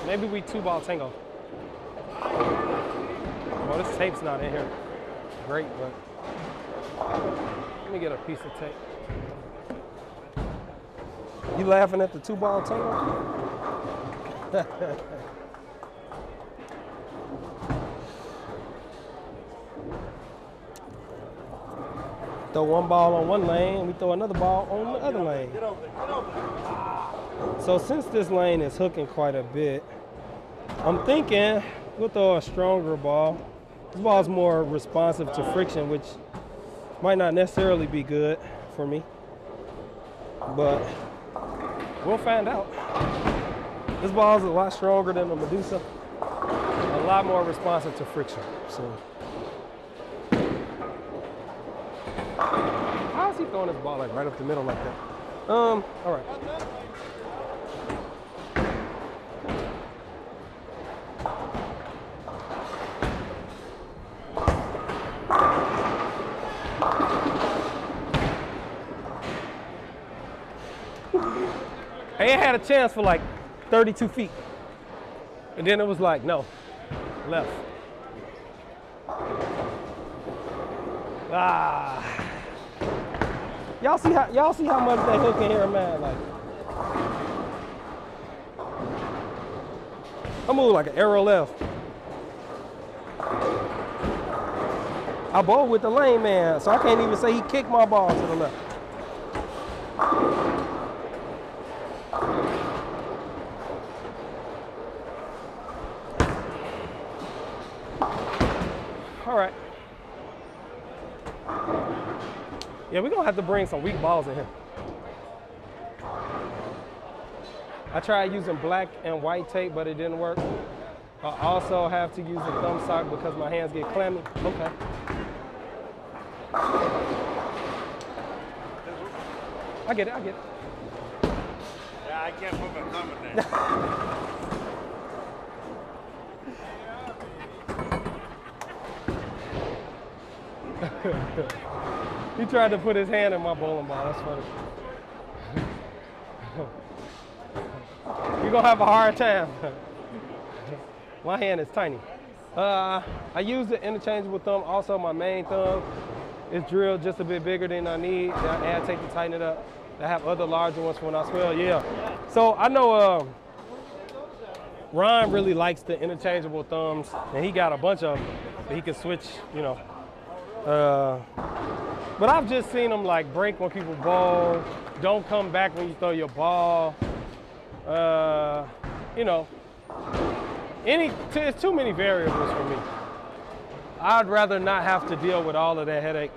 Maybe we 2-ball tango. Well, this tape's not in here. Great, but let me get a piece of tape. You laughing at the 2-ball tango? Throw one ball on one lane, we throw another ball on the other lane. Get over there. Get over there. So since this lane is hooking quite a bit, I'm thinking we'll throw a stronger ball. This ball is more responsive to friction, which might not necessarily be good for me, but we'll find out. This ball is a lot stronger than the Medusa, a lot more responsive to friction. So, how is he throwing this ball like right up the middle like that? All right. Hey, it had a chance for like 32 feet. And then it was like, no, left. Ah. Y'all see how much they hook in here, man? Like, I move like an arrow left. I bowl with the lane man, so I can't even say he kicked my ball to the left. All right. Yeah, we're gonna have to bring some weak balls in here. I tried using black and white tape, but it didn't work. I also have to use a thumb sock because my hands get clammy. Okay. I get it. Yeah, I can't put my thumb in there. He tried to put his hand in my bowling ball. That's funny. You're gonna have a hard time. My hand is tiny. I use the interchangeable thumb. Also, my main thumb is drilled just a bit bigger than I need. I add tape to tighten it up. I have other larger ones for when I swell. Yeah. So I know Ron really likes the interchangeable thumbs, and he got a bunch of them that he can switch, you know. But I've just seen them like break when people bowl, don't come back when you throw your ball. You know, it's too many variables for me. I'd rather not have to deal with all of that headache.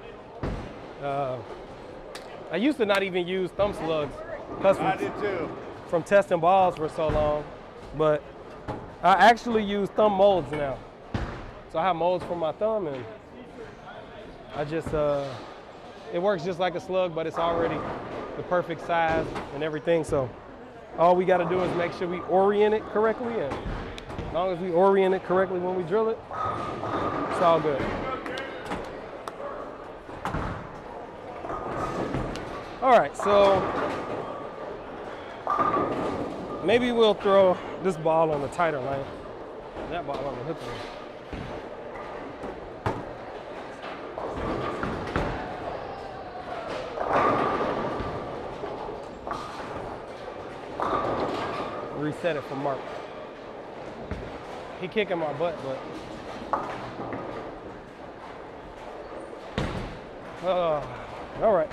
I used to not even use thumb slugs. I did too. From testing balls for so long, but I actually use thumb molds now. So I have molds for my thumb, and I just, it works just like a slug, but it's already the perfect size and everything. So all we got to do is make sure we orient it correctly, and As long as we orient it correctly when we drill it, it's all good. All right, so maybe we'll throw this ball on the tighter lane. That ball on the hook lane. Reset it for Mark. He kicking my butt, but all right.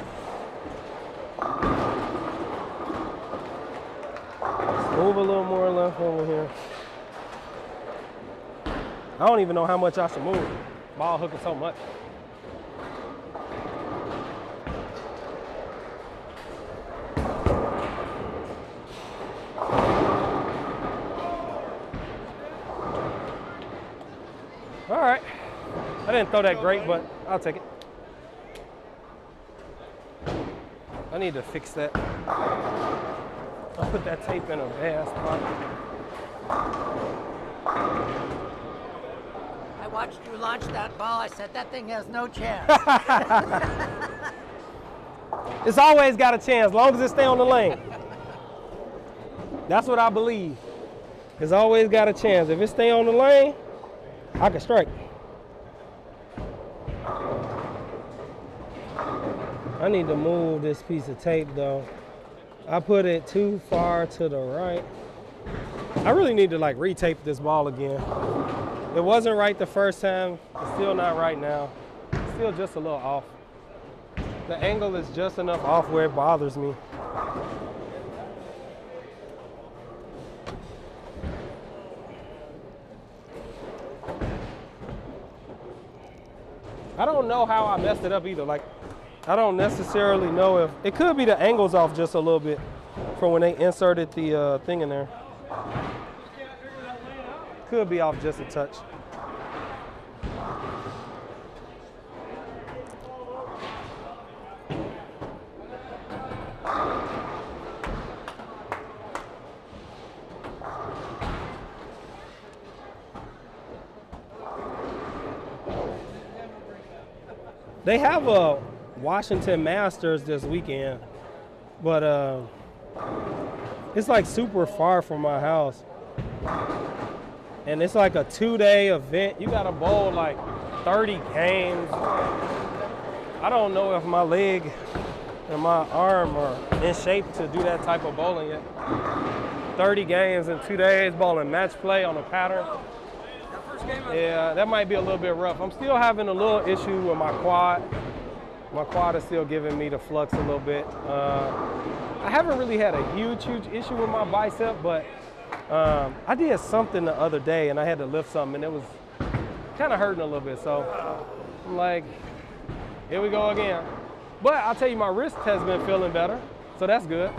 Let's move a little more left over here. I don't even know how much I should move. Ball hooking so much. All right. I didn't throw that great, but I'll take it. I need to fix that. I'll put that tape in a bad spot. I watched you launch that ball. I said that thing has no chance. It's always got a chance, as long as it stay on the lane. That's what I believe. It's always got a chance. If it stay on the lane, I can strike. I need to move this piece of tape though. I put it too far to the right. I really need to like retape this ball again. It wasn't right the first time. It's still not right now. It's still just a little off. The angle is just enough off where it bothers me. I don't know how I messed it up either. Like, I don't necessarily know if, it could be the angle's off just a little bit from when they inserted the thing in there. Could be off just a touch. They have a Washington Masters this weekend, but it's like super far from my house. And it's like a 2-day event. You gotta bowl like 30 games. I don't know if my leg and my arm are in shape to do that type of bowling yet. 30 games in 2 days, bowling match play on a pattern. Yeah, that might be a little bit rough. I'm still having a little issue with my quad. My quad is still giving me the flux a little bit. I haven't really had a huge issue with my bicep, but I did something the other day and I had to lift something and it was kind of hurting a little bit. So I'm like, here we go again. But I'll tell you, my wrist has been feeling better, so that's good.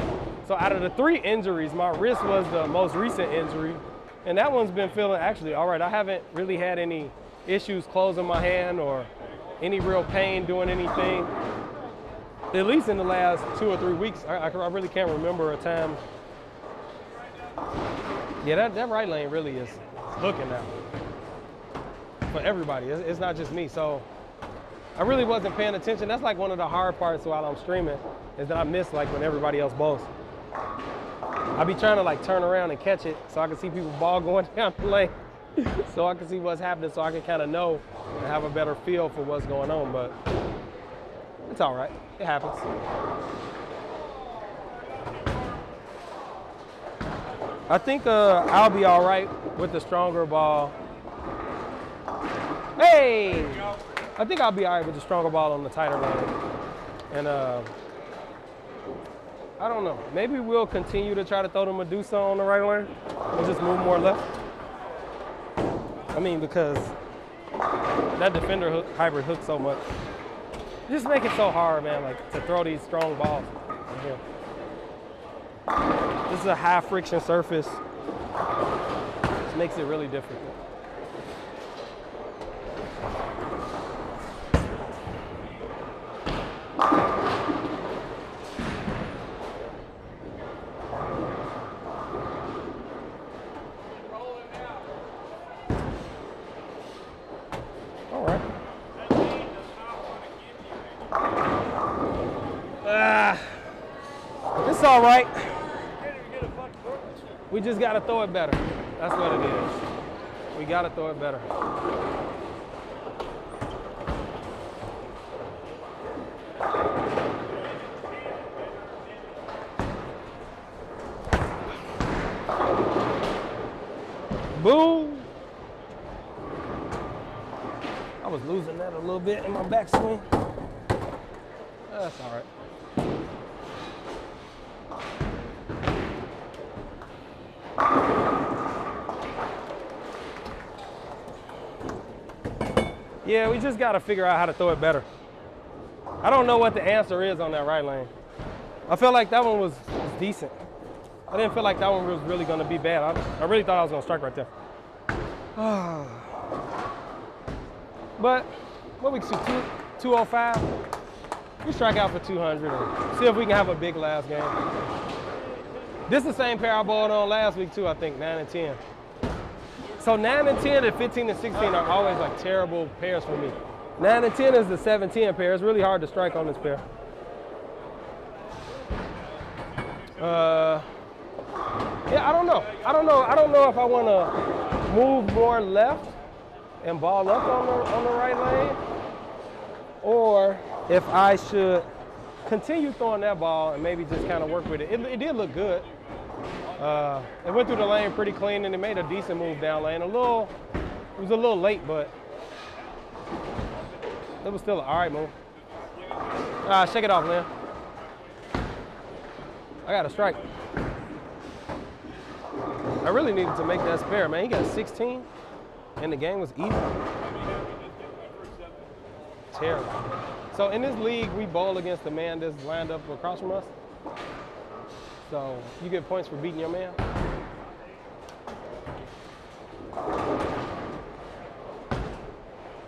So out of the 3 injuries, my wrist was the most recent injury. And that one's been feeling actually all right. I haven't really had any issues closing my hand or any real pain doing anything. At least in the last 2 or 3 weeks, I really can't remember a time. Yeah, that right lane really is looking now for everybody. It's not just me. So I really wasn't paying attention. That's like one of the hard parts while I'm streaming is that I miss like when everybody else bowls. I be trying to like turn around and catch it so I can see people ball going down the lane so I can see what's happening so I can kind of know and have a better feel for what's going on, but it's all right. It happens. I think I'll be all right with the stronger ball. Hey! I think I'll be all right with the stronger ball on the tighter lane. And I don't know. Maybe we'll continue to try to throw the Medusa on the right lane and just move more left. I mean, because that Defender hook, hybrid hooks so much. Just make it so hard, man, like to throw these strong balls. This is a high friction surface. Which makes it really difficult. It's all right. You can't even get a fucking court. We just got to throw it better. That's what it is. We got to throw it better. Boom. I was losing that a little bit in my backswing. That's all right. Yeah, we just got to figure out how to throw it better. I don't know what the answer is on that right lane. I felt like that one was decent. I didn't feel like that one was really going to be bad. I really thought I was going to strike right there. But what we shoot, 205? We strike out for 200 and see if we can have a big last game. This is the same pair I balled on last week too, I think, 9 and 10. So 9 and 10 and 15 and 16 are always like terrible pairs for me. 9 and 10 is the 7-10 pair. It's really hard to strike on this pair. Yeah, I don't know. I don't know if I want to move more left and ball up on the right lane, or if I should continue throwing that ball and maybe just kind of work with it. It did look good. It went through the lane pretty clean and it made a decent move down lane. It was a little late, but it was still an all right move. Shake it off, Lynn. I got a strike. I really needed to make that spare, man. He got 16 and the game was even. Terrible. So in this league, we bowl against the man that's lined up across from us. So you get points for beating your man.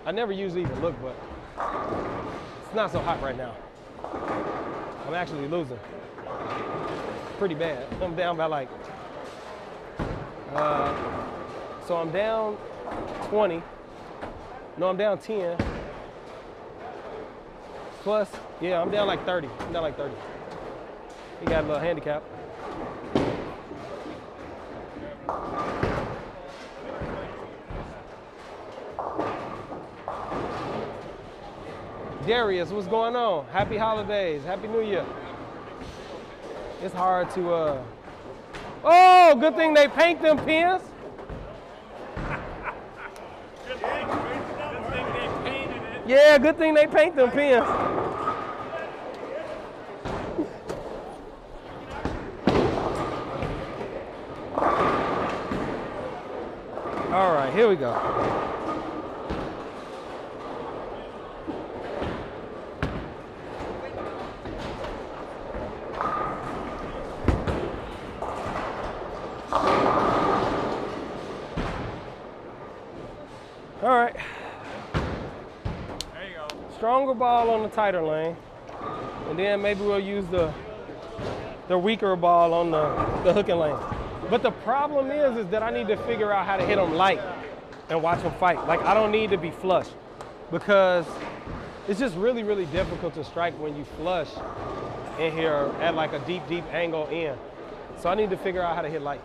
I never usually even look, but it's not so hot right now. I'm actually losing. Pretty bad. I'm down by like, so I'm down 20. No, I'm down 10. Plus, yeah, I'm down like 30. I'm down like 30. He got a little handicap. Darius, what's going on? Happy holidays. Happy New Year. It's hard to, oh, good thing they paint them pins. Yeah, good thing they paint them pins. All right, here we go. All right. There you go. Stronger ball on the tighter lane, and then maybe we'll use the weaker ball on the hooking lane. But the problem is that I need to figure out how to hit them light and watch them fight. Like, I don't need to be flush because it's just really, really difficult to strike when you flush in here at like a deep, deep angle in. So I need to figure out how to hit light.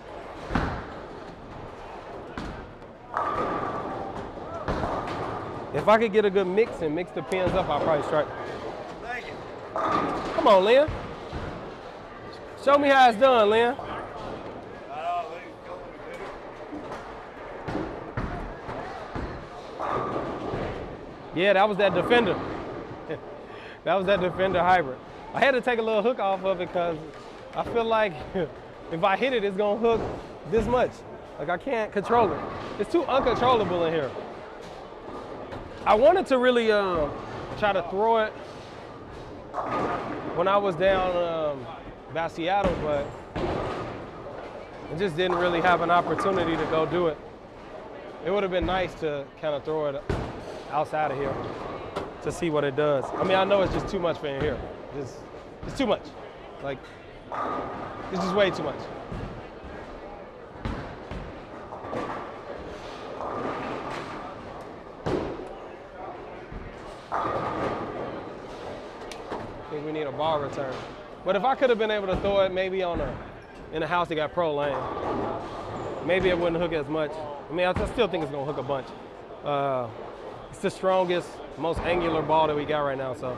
If I could get a good mix and mix the pins up, I'll probably strike. Thank you. Come on, Lynn. Show me how it's done, Lynn. Yeah, that was that Defender. That was that Defender hybrid. I had to take a little hook off of it because I feel like if I hit it, it's gonna hook this much. Like, I can't control it. It's too uncontrollable in here. I wanted to really try to throw it when I was down by Seattle, but I just didn't really have an opportunity to go do it. It would have been nice to kind of throw it outside of here to see what it does. I mean, I know it's just too much for in here. It's too much. Like, it's just way too much. I think we need a ball return. But if I could have been able to throw it maybe in a house that got pro lane, maybe it wouldn't hook as much. I mean, I still think it's gonna hook a bunch. It's the strongest, most angular ball that we got right now, so.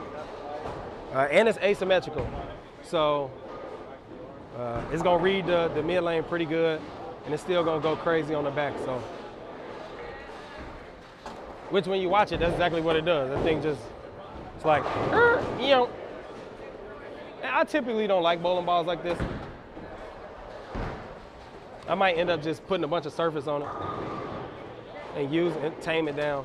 And it's asymmetrical. So it's gonna read the mid lane pretty good, and it's still gonna go crazy on the back, so. Which when you watch it, that's exactly what it does. That thing just, it's like, you know. And I typically don't like bowling balls like this. I might end up just putting a bunch of surface on it and tame it down.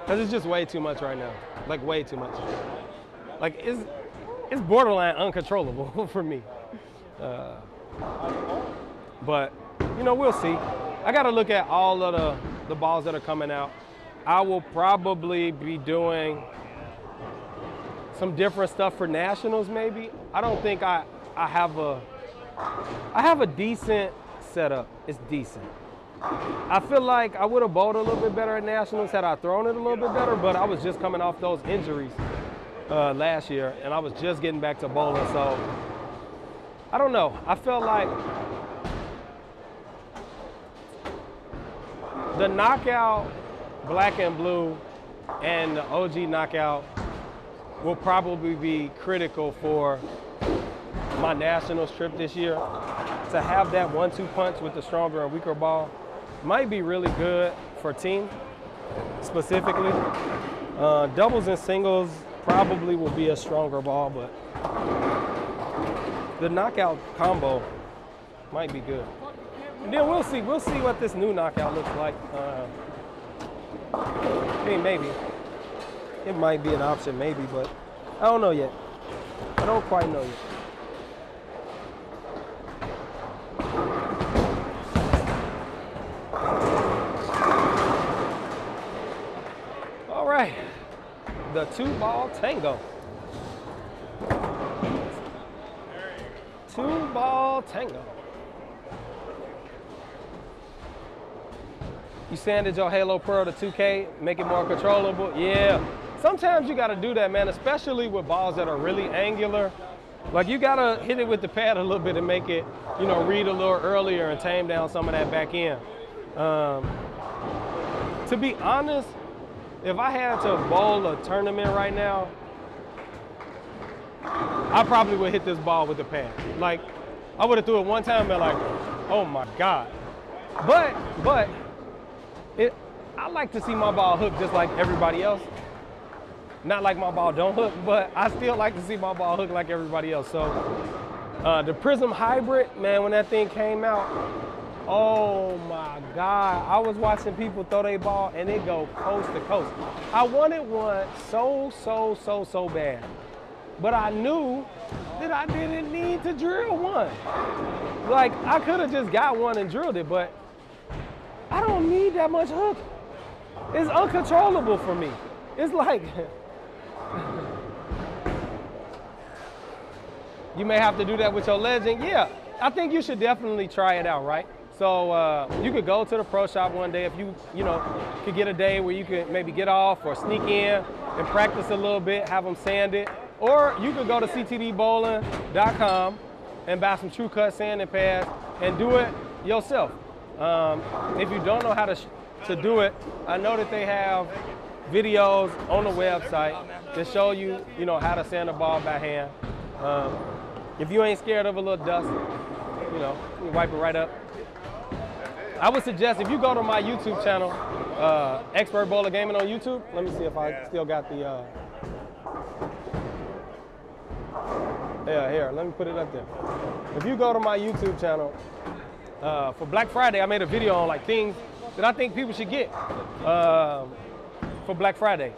Cause it's just way too much right now. Like way too much. Like it's borderline uncontrollable for me. But you know, we'll see. I gotta look at all of the balls that are coming out. I will probably be doing some different stuff for nationals maybe. I don't think I have a decent setup. It's decent. I feel like I would have bowled a little bit better at nationals had I thrown it a little bit better, but I was just coming off those injuries last year, and I was just getting back to bowling, so I don't know. I felt like the knockout black and blue and the OG knockout will probably be critical for my nationals trip this year. To have that 1-2 punch with the stronger and weaker ball might be really good for team specifically. Doubles and singles probably will be a stronger ball, but the knockout combo might be good. And then we'll see what this new knockout looks like. I mean, maybe. It might be an option, maybe, but I don't know yet. I don't quite know yet. All right, the 2-ball tango. 2-ball tango. You sanded your Halo Pearl to 2K, make it more controllable? Yeah. Sometimes you gotta do that, man, especially with balls that are really angular. Like you gotta hit it with the pad a little bit and make it, you know, read a little earlier and tame down some of that back end. To be honest, if I had to bowl a tournament right now, I probably would hit this ball with the pad. Like, I would have threw it one time and been like, oh my God. But I like to see my ball hook just like everybody else. Not like my ball don't hook, but I still like to see my ball hook like everybody else. So the Prism Hybrid, man, when that thing came out, oh my God. I was watching people throw their ball and it go coast to coast. I wanted one so bad. But I knew that I didn't need to drill one. Like, I could have just got one and drilled it, but I don't need that much hook. It's uncontrollable for me. It's like, you may have to do that with your Legend. Yeah, I think you should definitely try it out, right? So you could go to the pro shop one day if you could get a day where you could maybe get off or sneak in and practice a little bit, have them sand it. Or you could go to ctdbowling.com and buy some True Cut sanding pads and do it yourself. If you don't know how to do it, I know that they have videos on the website that show you, how to sand a ball by hand. If you ain't scared of a little dust, you wipe it right up. I would suggest if you go to my YouTube channel, Expert Bowler Gaming on YouTube. Let me see if I still got the. Yeah, here, let me put it up there. If you go to my YouTube channel, for Black Friday, I made a video on like things that I think people should get for Black Friday.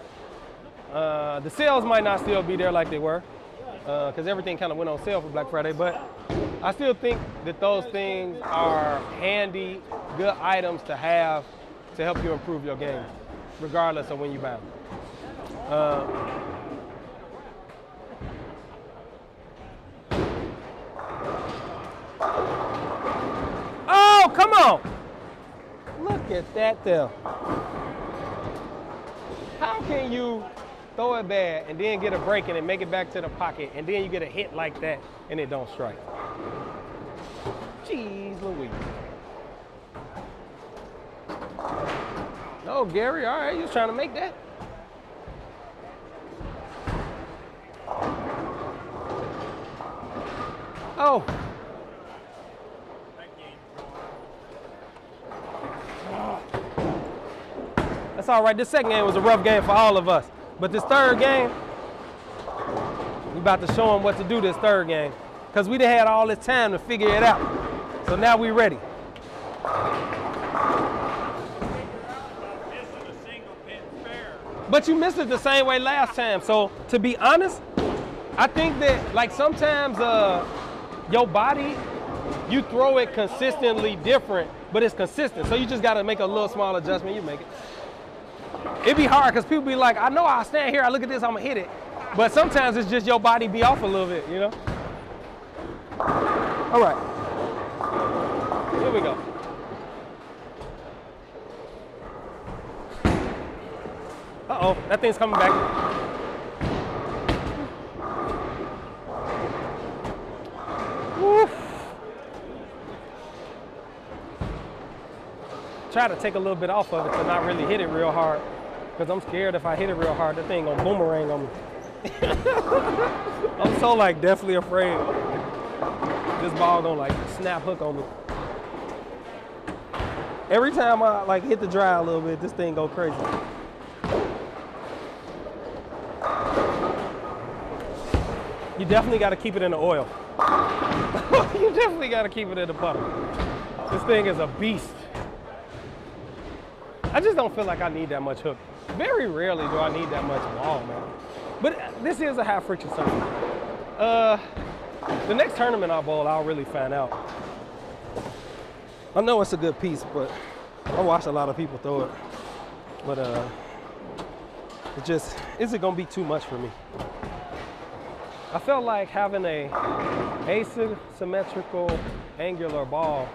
The sales might not still be there like they were, because everything kind of went on sale for Black Friday, but I still think that those things are handy, good items to have to help you improve your game, regardless of when you buy them. Oh, come on! Look at that there. How can you throw it bad, and then get a break and then make it back to the pocket, and then you get a hit like that, and it don't strike. Jeez Louise. No, Gary, all right, you was trying to make that. Oh. That's all right. This second game was a rough game for all of us. But this third game, we about to show them what to do this third game. Because we done had all this time to figure it out. So now we ready. But you missed it the same way last time. So to be honest, I think that like sometimes your body, you throw it consistently different, but it's consistent. So you just got to make a little small adjustment. You make it. It'd be hard because people be like, I know I stand here, I look at this, I'm going to hit it. But sometimes it's just your body be off a little bit, you know? All right. Here we go. Uh-oh, that thing's coming back. Woo. Try to take a little bit off of it to not really hit it real hard, because I'm scared if I hit it real hard, that thing gonna boomerang on me. I'm so like definitely afraid this ball gonna like snap hook on me. Every time I like hit the dry a little bit, this thing go crazy. You definitely got to keep it in the oil. You definitely got to keep it in the butter. This thing is a beast. I just don't feel like I need that much hook. Very rarely do I need that much ball, man. But this is a high friction tournament. The next tournament I bowl, I'll really find out. I know it's a good piece, but I watch a lot of people throw it. But it just, is it gonna be too much for me? I felt like having a asymmetrical angular ball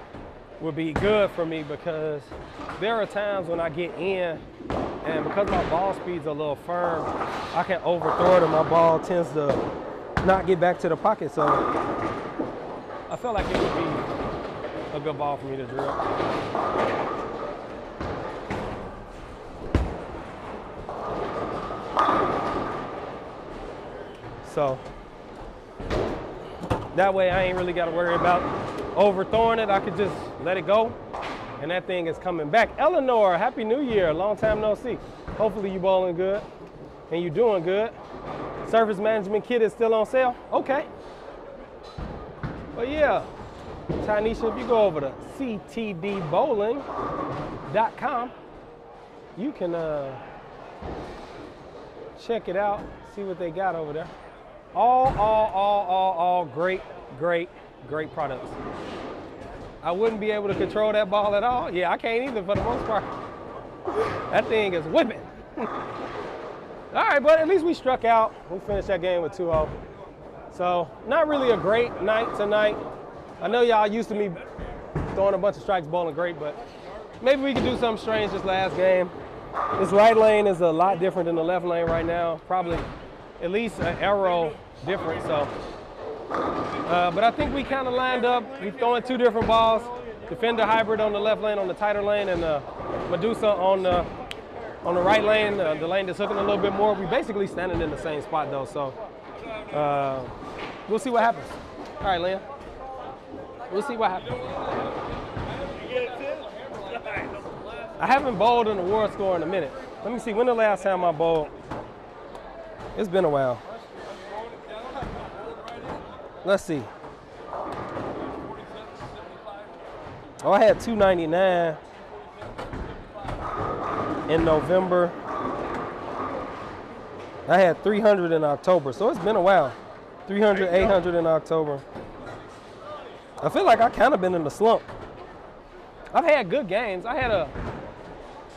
would be good for me, because there are times when I get in and because my ball speed's a little firm, I can overthrow it and my ball tends to not get back to the pocket. So I felt like it would be a good ball for me to drill. So that way I ain't really got to worry about overthrowing it. I could just let it go, and that thing is coming back. Eleanor, Happy New Year. Long time no see. Hopefully you bowling good and you doing good. Surface management kit is still on sale. Okay. But yeah, Tanisha, if you go over to ctdbowling.com, you can check it out, see what they got over there. All great products. I wouldn't be able to control that ball at all. Yeah, I can't either for the most part. That thing is whipping. All right, but at least we struck out. We finished that game with 2-0. So not really a great night tonight. I know y'all used to me throwing a bunch of strikes, bowling great, but maybe we could do something strange this last game. This right lane is a lot different than the left lane right now. Probably at least an arrow different, so. But I think we kind of lined up. We throwing two different balls. Defender hybrid on the left lane, on the tighter lane, and Medusa on the right lane, the lane that's hooking a little bit more. We basically standing in the same spot though, so we'll see what happens. All right, Liam. We'll see what happens. I haven't bowled an award score in a minute. Let me see, when the last time I bowled? It's been a while. Let's see. Oh, I had 299 in November. I had 300 in October, so it's been a while. 300, 800 in October. I feel like I kind of been in the slump. I've had good games. I had a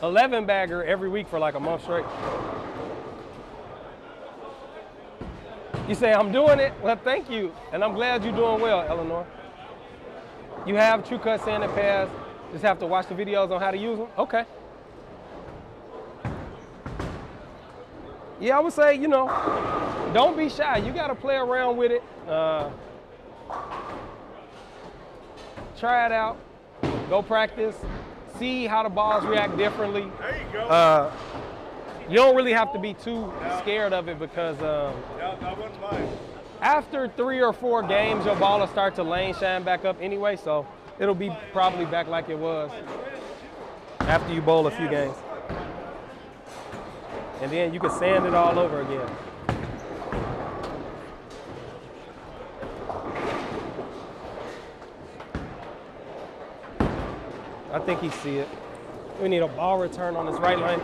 11 bagger every week for like a month straight. You say I'm doing it? Well, thank you. And I'm glad you're doing well, Eleanor. You have True Cut sanding pads. Just have to watch the videos on how to use them? Okay. Yeah, I would say, you know, don't be shy. You got to play around with it. Try it out. Go practice. See how the balls react differently. There you go. You don't really have to be too scared of it because I wouldn't mind. after 3 or 4 games, your ball will start to lane shine back up anyway, so it'll be probably back like it was after you bowl a few games. And then you can sand it all over again. I think he see it. We need a ball return on this right lane.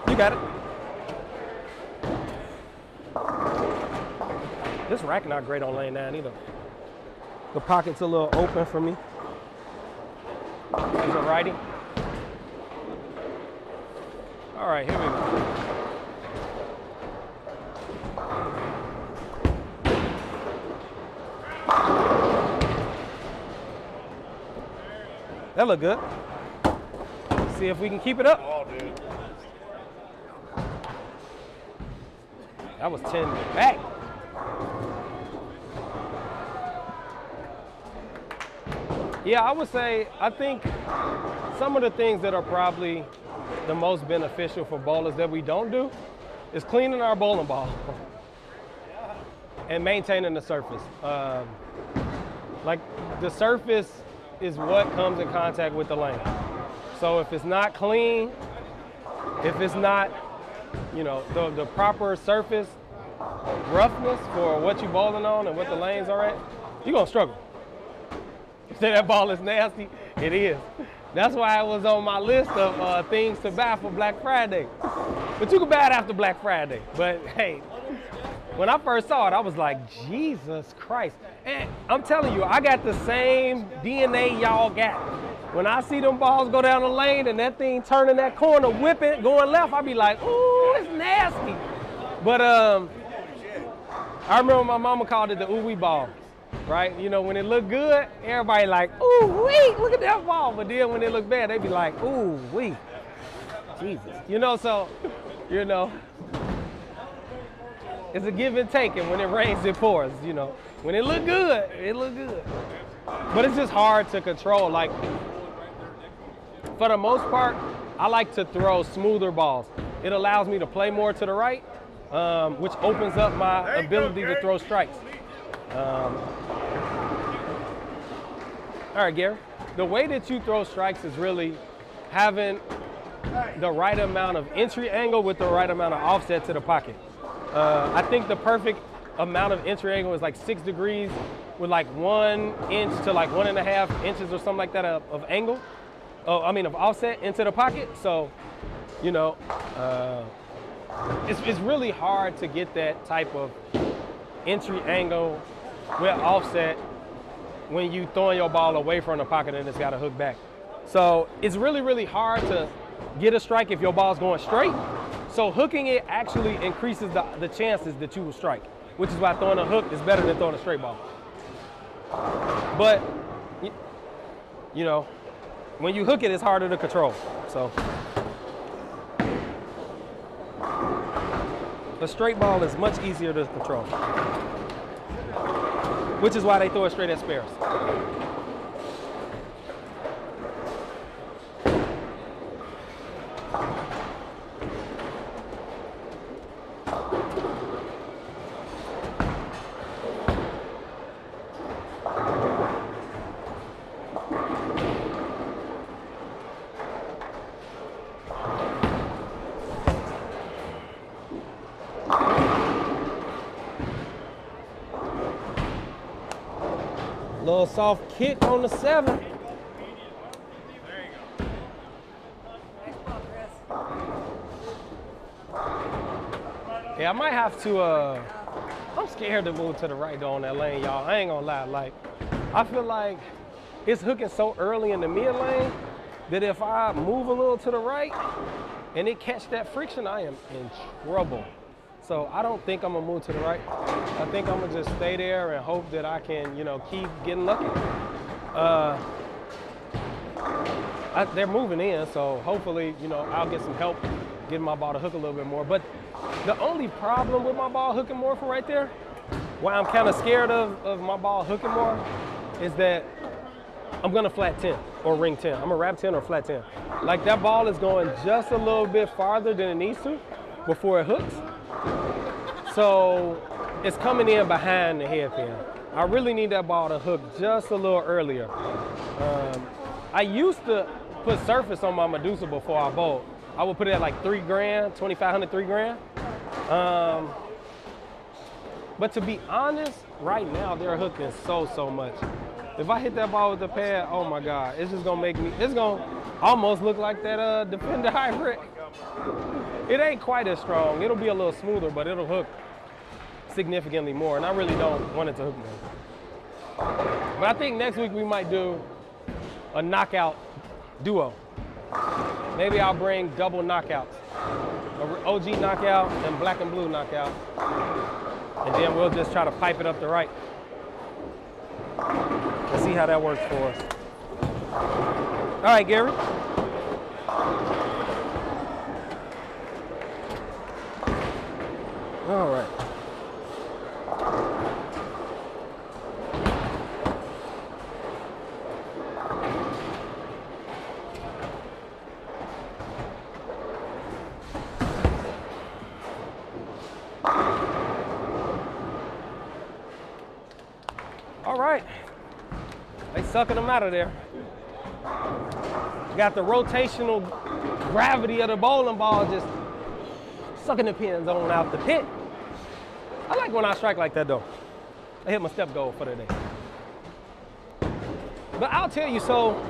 You got it. This rack not great on lane 9 either. The pocket's a little open for me. He's a righty. All right, here we go. That look good. See if we can keep it up. Oh, dude. That was 10 back. Yeah, I would say, I think some of the things that are probably the most beneficial for bowlers that we don't do is cleaning our bowling ball and maintaining the surface. Like the surface is what comes in contact with the lane. So if it's not clean, if it's not, you know, the proper surface roughness for what you're bowling on and what the lanes are at, you're gonna struggle. You say that ball is nasty? It is. That's why it was on my list of things to buy for Black Friday. But you can buy it after Black Friday. But hey, when I first saw it, I was like, Jesus Christ. And I'm telling you, I got the same DNA y'all got. When I see them balls go down the lane and that thing turning that corner, whipping, going left, I be like, ooh, it's nasty. But I remember my mama called it the ooh-wee ball, right? You know, when it looked good, everybody like, ooh-wee, look at that ball. But then when it looked bad, they be like, ooh-wee, Jesus. You know, so, you know, it's a give and take, and when it rains, it pours, you know. When it look good, it look good. But it's just hard to control. Like, for the most part, I like to throw smoother balls. It allows me to play more to the right, which opens up my ability to throw strikes. All right, Gary. The way that you throw strikes is really having the right amount of entry angle with the right amount of offset to the pocket. I think the perfect amount of entry angle is like 6 degrees with like 1 inch to like 1.5 inches or something like that of angle. Of offset into the pocket. So, you know, it's really hard to get that type of entry angle with offset when you throwing your ball away from the pocket and it's got to hook back. So it's really, really hard to get a strike if your ball's going straight. So hooking it actually increases the chances that you will strike, which is why throwing a hook is better than throwing a straight ball. But, you know, when you hook it, it's harder to control. So a straight ball is much easier to control, which is why they throw it straight at spares. Little soft kick on the 7. Yeah, I might have to, I'm scared to move to the right though on that lane, y'all. I ain't gonna lie. Like, I feel like it's hooking so early in the mid lane that if I move a little to the right and it catch that friction, I am in trouble. So I don't think I'm gonna move to the right. I think I'm gonna just stay there and hope that I can, you know, keep getting lucky. they're moving in, so hopefully, you know, I'll get some help getting my ball to hook a little bit more. But the only problem with my ball hooking more from right there, why I'm kind of scared of my ball hooking more, is that I'm gonna flat 10 or ring 10. I'm a wrap 10 or flat 10. Like that ball is going just a little bit farther than it needs to before it hooks. So it's coming in behind the headpin. I really need that ball to hook just a little earlier. I used to put surface on my Medusa before I bowled. I would put it at like 3 grand, 2,500, 3 grand. But to be honest, right now they're hooking so much. If I hit that ball with the pad, oh my God, it's just gonna make me, it's gonna almost look like that Defender Hybrid. It ain't quite as strong. It'll be a little smoother, but it'll hook significantly more, and I really don't want it to hook more. But I think next week we might do a knockout duo. Maybe I'll bring double knockouts. An OG knockout and black and blue knockout. And then we'll just try to pipe it up the right. Let's see how that works for us. All right, Gary. All right. All right. They sucking them out of there. Got the rotational gravity of the bowling ball just sucking the pins on out the pit. I like when I strike like that though. I hit my step goal for the day. But I'll tell you, so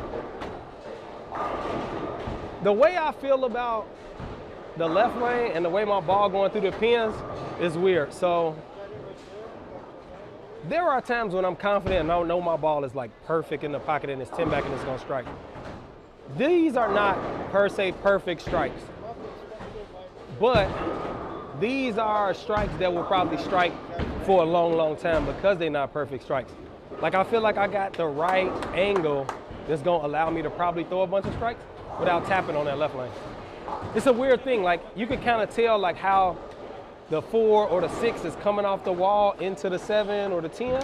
the way I feel about the left lane and the way my ball going through the pins is weird. So there are times when I'm confident and I know my ball is like perfect in the pocket and it's 10 back and it's gonna strike. These are not per se perfect strikes, but these are strikes that will probably strike for a long time because they're not perfect strikes. Like I feel like I got the right angle that's gonna allow me to probably throw a bunch of strikes without tapping on that left lane. It's a weird thing, like you can kind of tell like how the 4 or the 6 is coming off the wall into the 7 or the 10.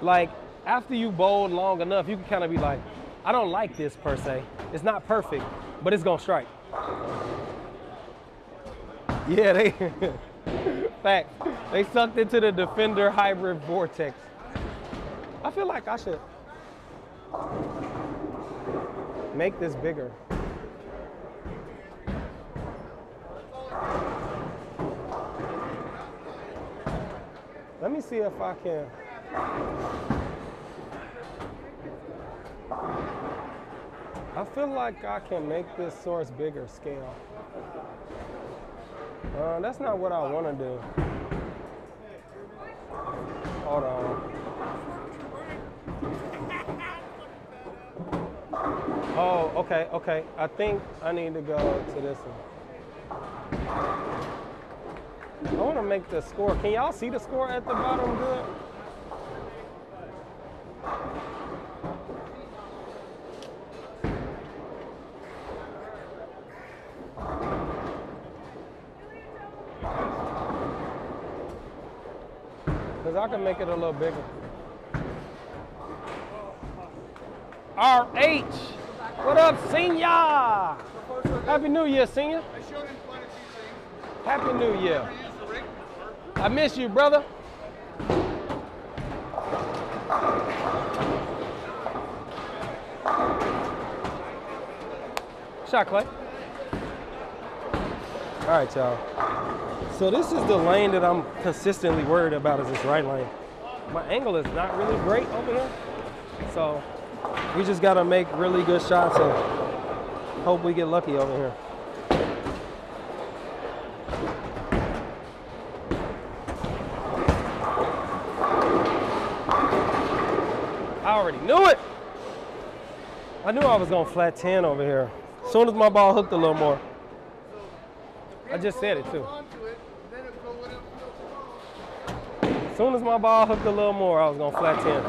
Like after you bowled long enough, you can kind of be like, I don't like this per se. It's not perfect, but it's gonna strike. Yeah, they, fact, they sucked into the Defender Hybrid Vortex. I feel like I should make this bigger. Let me see if I can. I feel like I can make this source bigger scale. That's not what I want to do. Hold on. Oh, okay. I think I need to go to this one. I want to make the score. Can y'all see the score at the bottom good? Because I can make it a little bigger. RH, what up, senior? Happy New Year, senior. I showed him quite a few things. Happy New Year. Never used the rig before. I miss you, brother. Shot, Clay. All right, y'all. So this is the lane that I'm consistently worried about, is this right lane. My angle is not really great over here. So we just gotta make really good shots and hope we get lucky over here. I already knew it. I knew I was gonna flat 10 over here. As soon as my ball hooked a little more. I just said it too. As soon as my ball hooked a little more, I was gonna flat 10.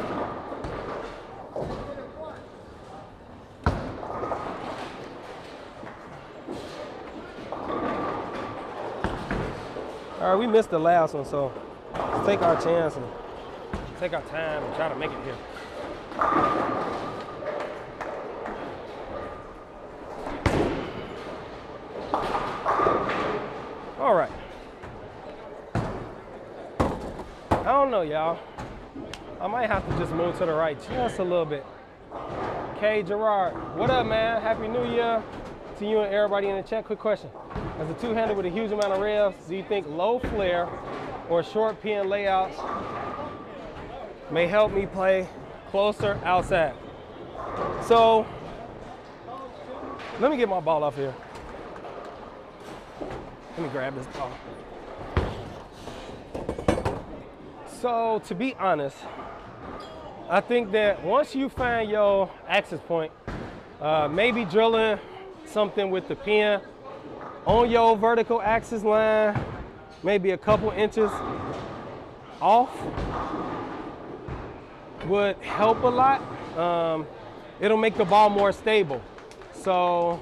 All right, we missed the last one, so let's take our chance and take our time and try to make it here. All right. I don't know, y'all. I might have to just move to the right just a little bit. K. Gerard, what up, man? Happy New Year to you and everybody in the chat. Quick question. As a two-hander with a huge amount of revs, do you think low flare or short pin layouts may help me play closer outside? So, let me get my ball off here. Let me grab this ball. So, to be honest, I think that once you find your axis point, maybe drilling something with the pin on your vertical axis line, maybe a couple inches off, would help a lot. It'll make the ball more stable. So,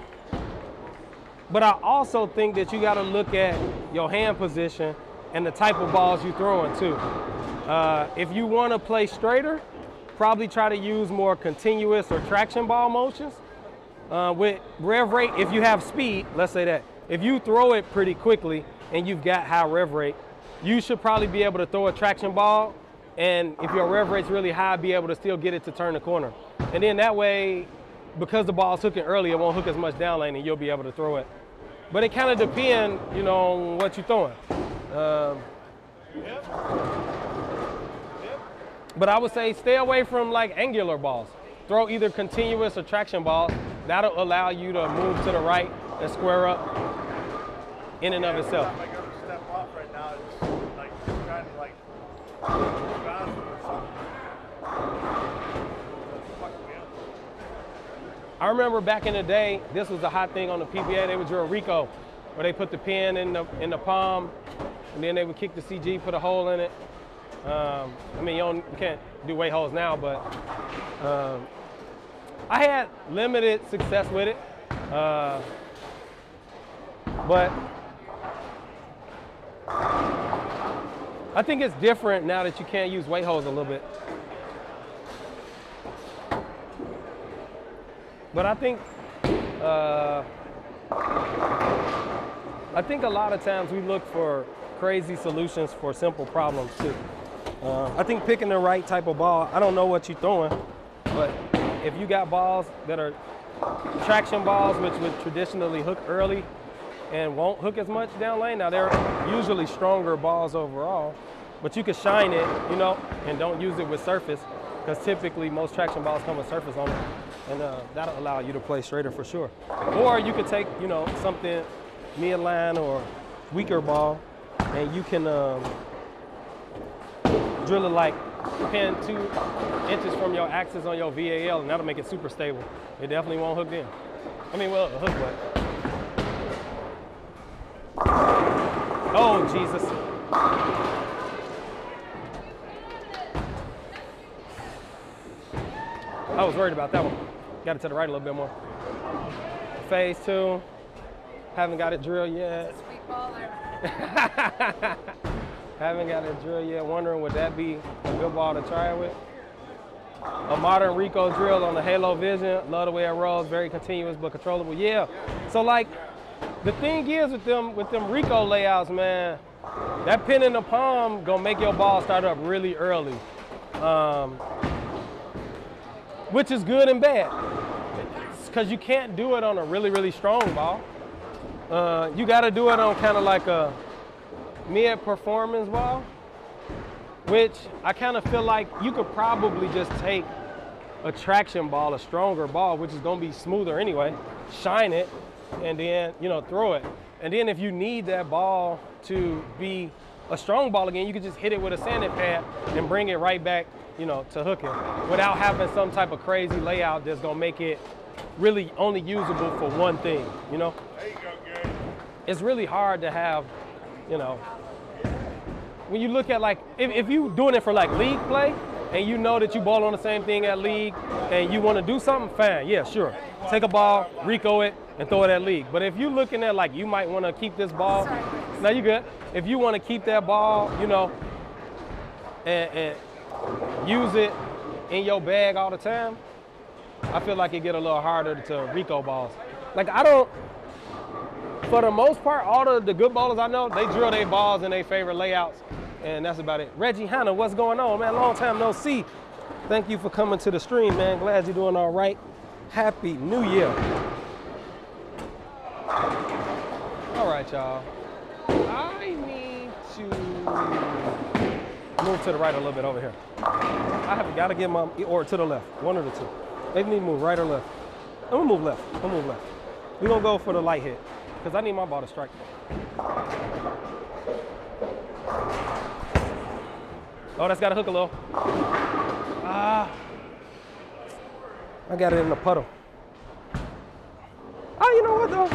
but I also think that you got to look at your hand position and the type of balls you're throwing too. If you want to play straighter, probably try to use more continuous or traction ball motions. With rev rate, if you have speed, let's say that, if you throw it pretty quickly and you've got high rev rate, you should probably be able to throw a traction ball, and if your rev rate's really high, be able to still get it to turn the corner. And then that way, because the ball's hooking early, it won't hook as much down lane and you'll be able to throw it. But it kind of depends, you know, on what you're throwing. But I would say stay away from like angular balls. Throw either continuous or traction balls. That'll allow you to move to the right and square up in and of itself. Every time I go to step off right now, it's like trying to like bounce or something. Fuck me up. I remember back in the day, this was a hot thing on the PBA. They would drill Rico, where they put the pin in the palm, and then they would kick the CG, put a hole in it. I mean, you can't do weight holes now, but I had limited success with it. But I think it's different now that you can't use weight holes a little bit. But I think a lot of times we look for crazy solutions for simple problems too. I think picking the right type of ball, I don't know what you're throwing, but if you got balls that are traction balls, which would traditionally hook early and won't hook as much down lane, now they're usually stronger balls overall, but you can shine it, you know, and don't use it with surface, because typically most traction balls come with surface on it, and that'll allow you to play straighter for sure. Or you could take, you know, something midline or weaker ball, and you can drill it like pin 2 inches from your axis on your VAL, and that'll make it super stable. It definitely won't hook in. I mean, well, it'll hook, but. Oh, Jesus. I was worried about that one. Got it to the right a little bit more. Phase 2. Haven't got it drilled yet. Sweet baller. Haven't got it drilled yet. Wondering would that be a good ball to try it with? A modern Rico drill on the Halo Vision. Love the way it rolls. Very continuous but controllable. Yeah. So like, the thing is with them Rico layouts, man, that pin in the palm gonna make your ball start up really early, which is good and bad, because you can't do it on a really, really strong ball. You got to do it on kind of like a mid-performance ball, which I kind of feel like you could probably just take a traction ball, a stronger ball, which is going to be smoother anyway, shine it, and then, you know, throw it. And then if you need that ball to be a strong ball again, you can just hit it with a sanding pad and bring it right back, you know, to hooking without having some type of crazy layout that's going to make it really only usable for one thing, you know? There you go, Gary. It's really hard to have, you know, when you look at like, if you doing it for like league play and you know that you ball on the same thing at league and you want to do something, fine, yeah, sure. Take a ball, Rico it, and throw it at league. But if you're looking at like you might want to keep this ball, no, you good. If you want to keep that ball, you know, and use it in your bag all the time, I feel like it get a little harder to Rico balls. Like I don't, for the most part, all the good ballers I know, they drill their balls in their favorite layouts, and that's about it. Reggie Hanna, what's going on, man? Long time no see. Thank you for coming to the stream, man. Glad you're doing all right. Happy New Year. All right, y'all. I need to move to the right a little bit over here. I have got to get my, or to the left, one of the two. They need to move right or left. I'm gonna move left, I'm gonna move left. We're gonna go for the light hit, because I need my ball to strike. Oh, that's got to hook a little. I got it in the puddle. Oh, you know what though?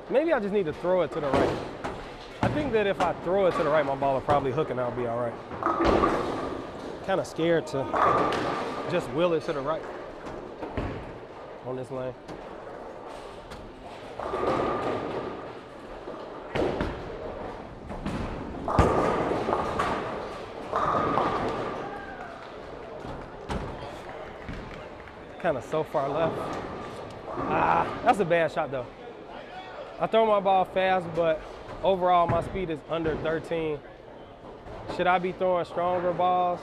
Maybe I just need to throw it to the right. I think that if I throw it to the right, my ball will probably hook and I'll be all right. Kind of scared to just will it to the right on this lane. Kind of so far left. That's a bad shot though. I throw my ball fast, but overall my speed is under 13. Should I be throwing stronger balls?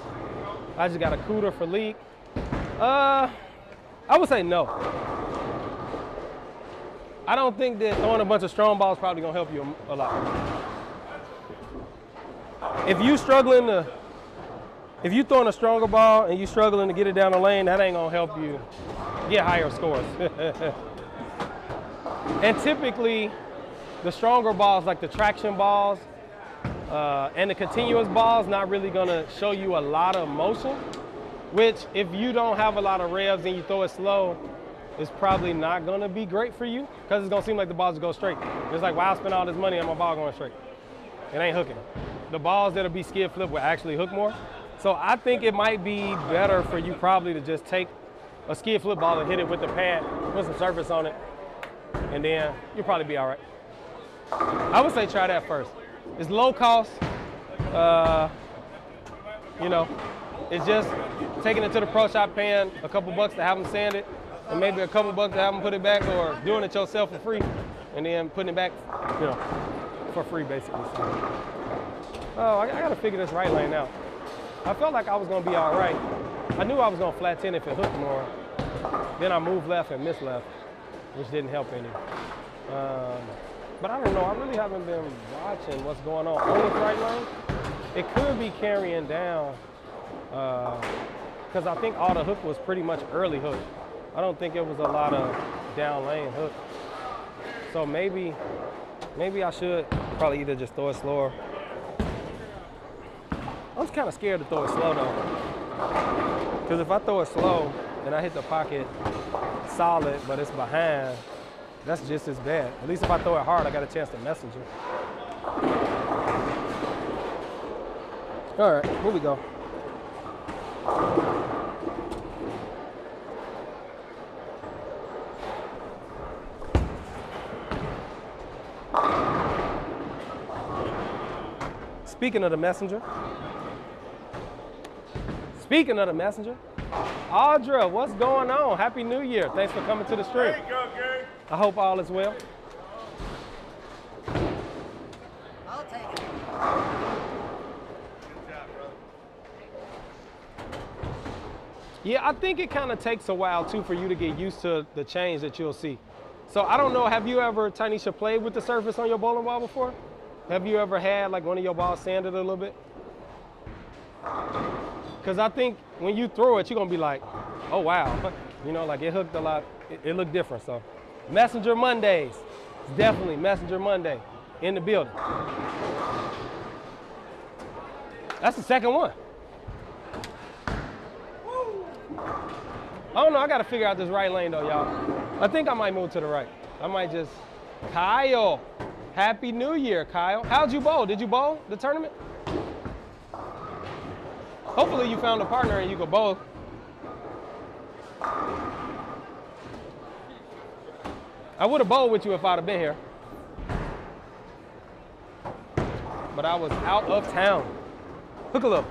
I just got a cooter for league. I would say no. I don't think that throwing a bunch of strong balls probably gonna help you a lot. If you throwing a stronger ball and you struggling to get it down the lane, that ain't gonna help you get higher scores. And typically, the stronger balls, like the traction balls and the continuous balls, not really gonna show you a lot of motion, which if you don't have a lot of revs and you throw it slow, it's probably not gonna be great for you, because it's gonna seem like the balls go straight. It's like, why I spend all this money on my ball going straight? It ain't hooking. The balls that'll be skid flip will actually hook more. So I think it might be better for you probably to just take a skid flip ball and hit it with the pad, put some surface on it, and then you'll probably be all right. I would say try that first. It's low cost. You know, it's just taking it to the pro shop, paying a couple bucks to have them sand it, and maybe a couple bucks to have them put it back, or doing it yourself for free, and then putting it back, you know, for free basically. So, oh, I gotta figure this right lane out. I felt like I was gonna be all right. I knew I was gonna flat 10 if it hooked more. Then I moved left and missed left, which didn't help any. But I don't know, I really haven't been watching what's going on this right lane. It could be carrying down, because I think all the hook was pretty much early hook. I don't think it was a lot of down lane hook. So maybe I should probably either just throw it slower. I was kind of scared to throw it slow though. Because if I throw it slow and I hit the pocket solid, but it's behind, that's just as bad. At least if I throw it hard, I got a chance to message it. All right, here we go. Speaking of the messenger, Audra, what's going on? Happy New Year. Thanks for coming to the stream. There you go, Gary. I hope all is well. I'll take it. Good job, brother. Yeah, I think it kind of takes a while too for you to get used to the change that you'll see. So I don't know, have you ever, Tanisha, played with the surface on your bowling ball before? Have you ever had like one of your balls sanded a little bit? Because I think when you throw it, you're gonna be like, oh wow. You know, like it hooked a lot, it looked different. So Messenger Mondays, it's definitely Messenger Monday in the building. That's the second one. I don't know, I gotta figure out this right lane though, y'all. I think I might move to the right. I might just, Kyle, Happy New Year, Kyle. How'd you bowl? Did you bowl the tournament? Hopefully you found a partner and you go bowl. I would have bowled with you if I'd have been here. But I was out of town. Hook a little.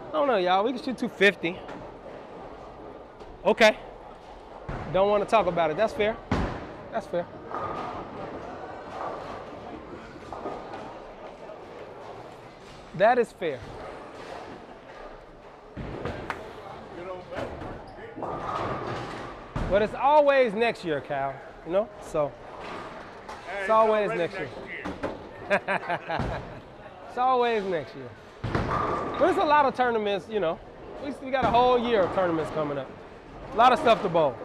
I don't know, y'all. We can shoot 250. Okay. Don't want to talk about it. That's fair. That's fair. That is fair. But it's always next year, Cal. You know? So it's always next year. It's always next year. But there's a lot of tournaments, you know. We got a whole year of tournaments coming up. A lot of stuff to bowl.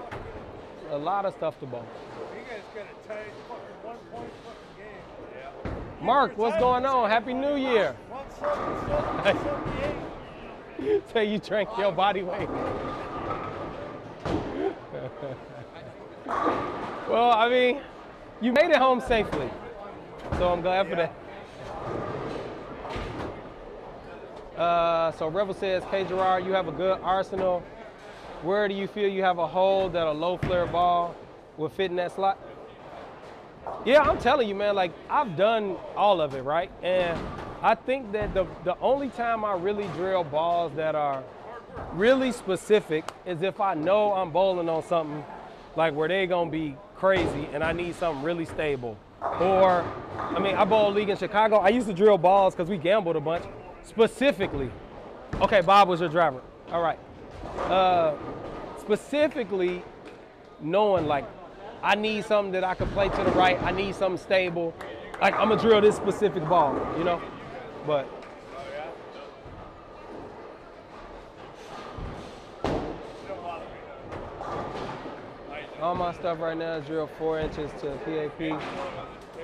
A lot of stuff to bowl. You guys got a tight fucking 1 point fucking game. Yeah. Mark, what's going on? Happy New Year. 177, 78. So you drank your body weight. Well, I mean, you made it home safely. So I'm glad for that. So Rebel says, K. Gerard, you have a good arsenal. Where do you feel you have a hole that a low flare ball will fit in that slot? Yeah, I'm telling you, man, like I've done all of it, right? And I think that the only time I really drill balls that are really specific is if I know I'm bowling on something like where they're gonna be crazy and I need something really stable. Or, I mean, I bowled league in Chicago. I used to drill balls because we gambled a bunch, specifically. Okay, Bob was your driver. All right. Specifically knowing like I need something that I can play to the right. I need something stable. Like I'm gonna drill this specific ball, you know? But all my stuff right now is drilled 4 inches to PAP.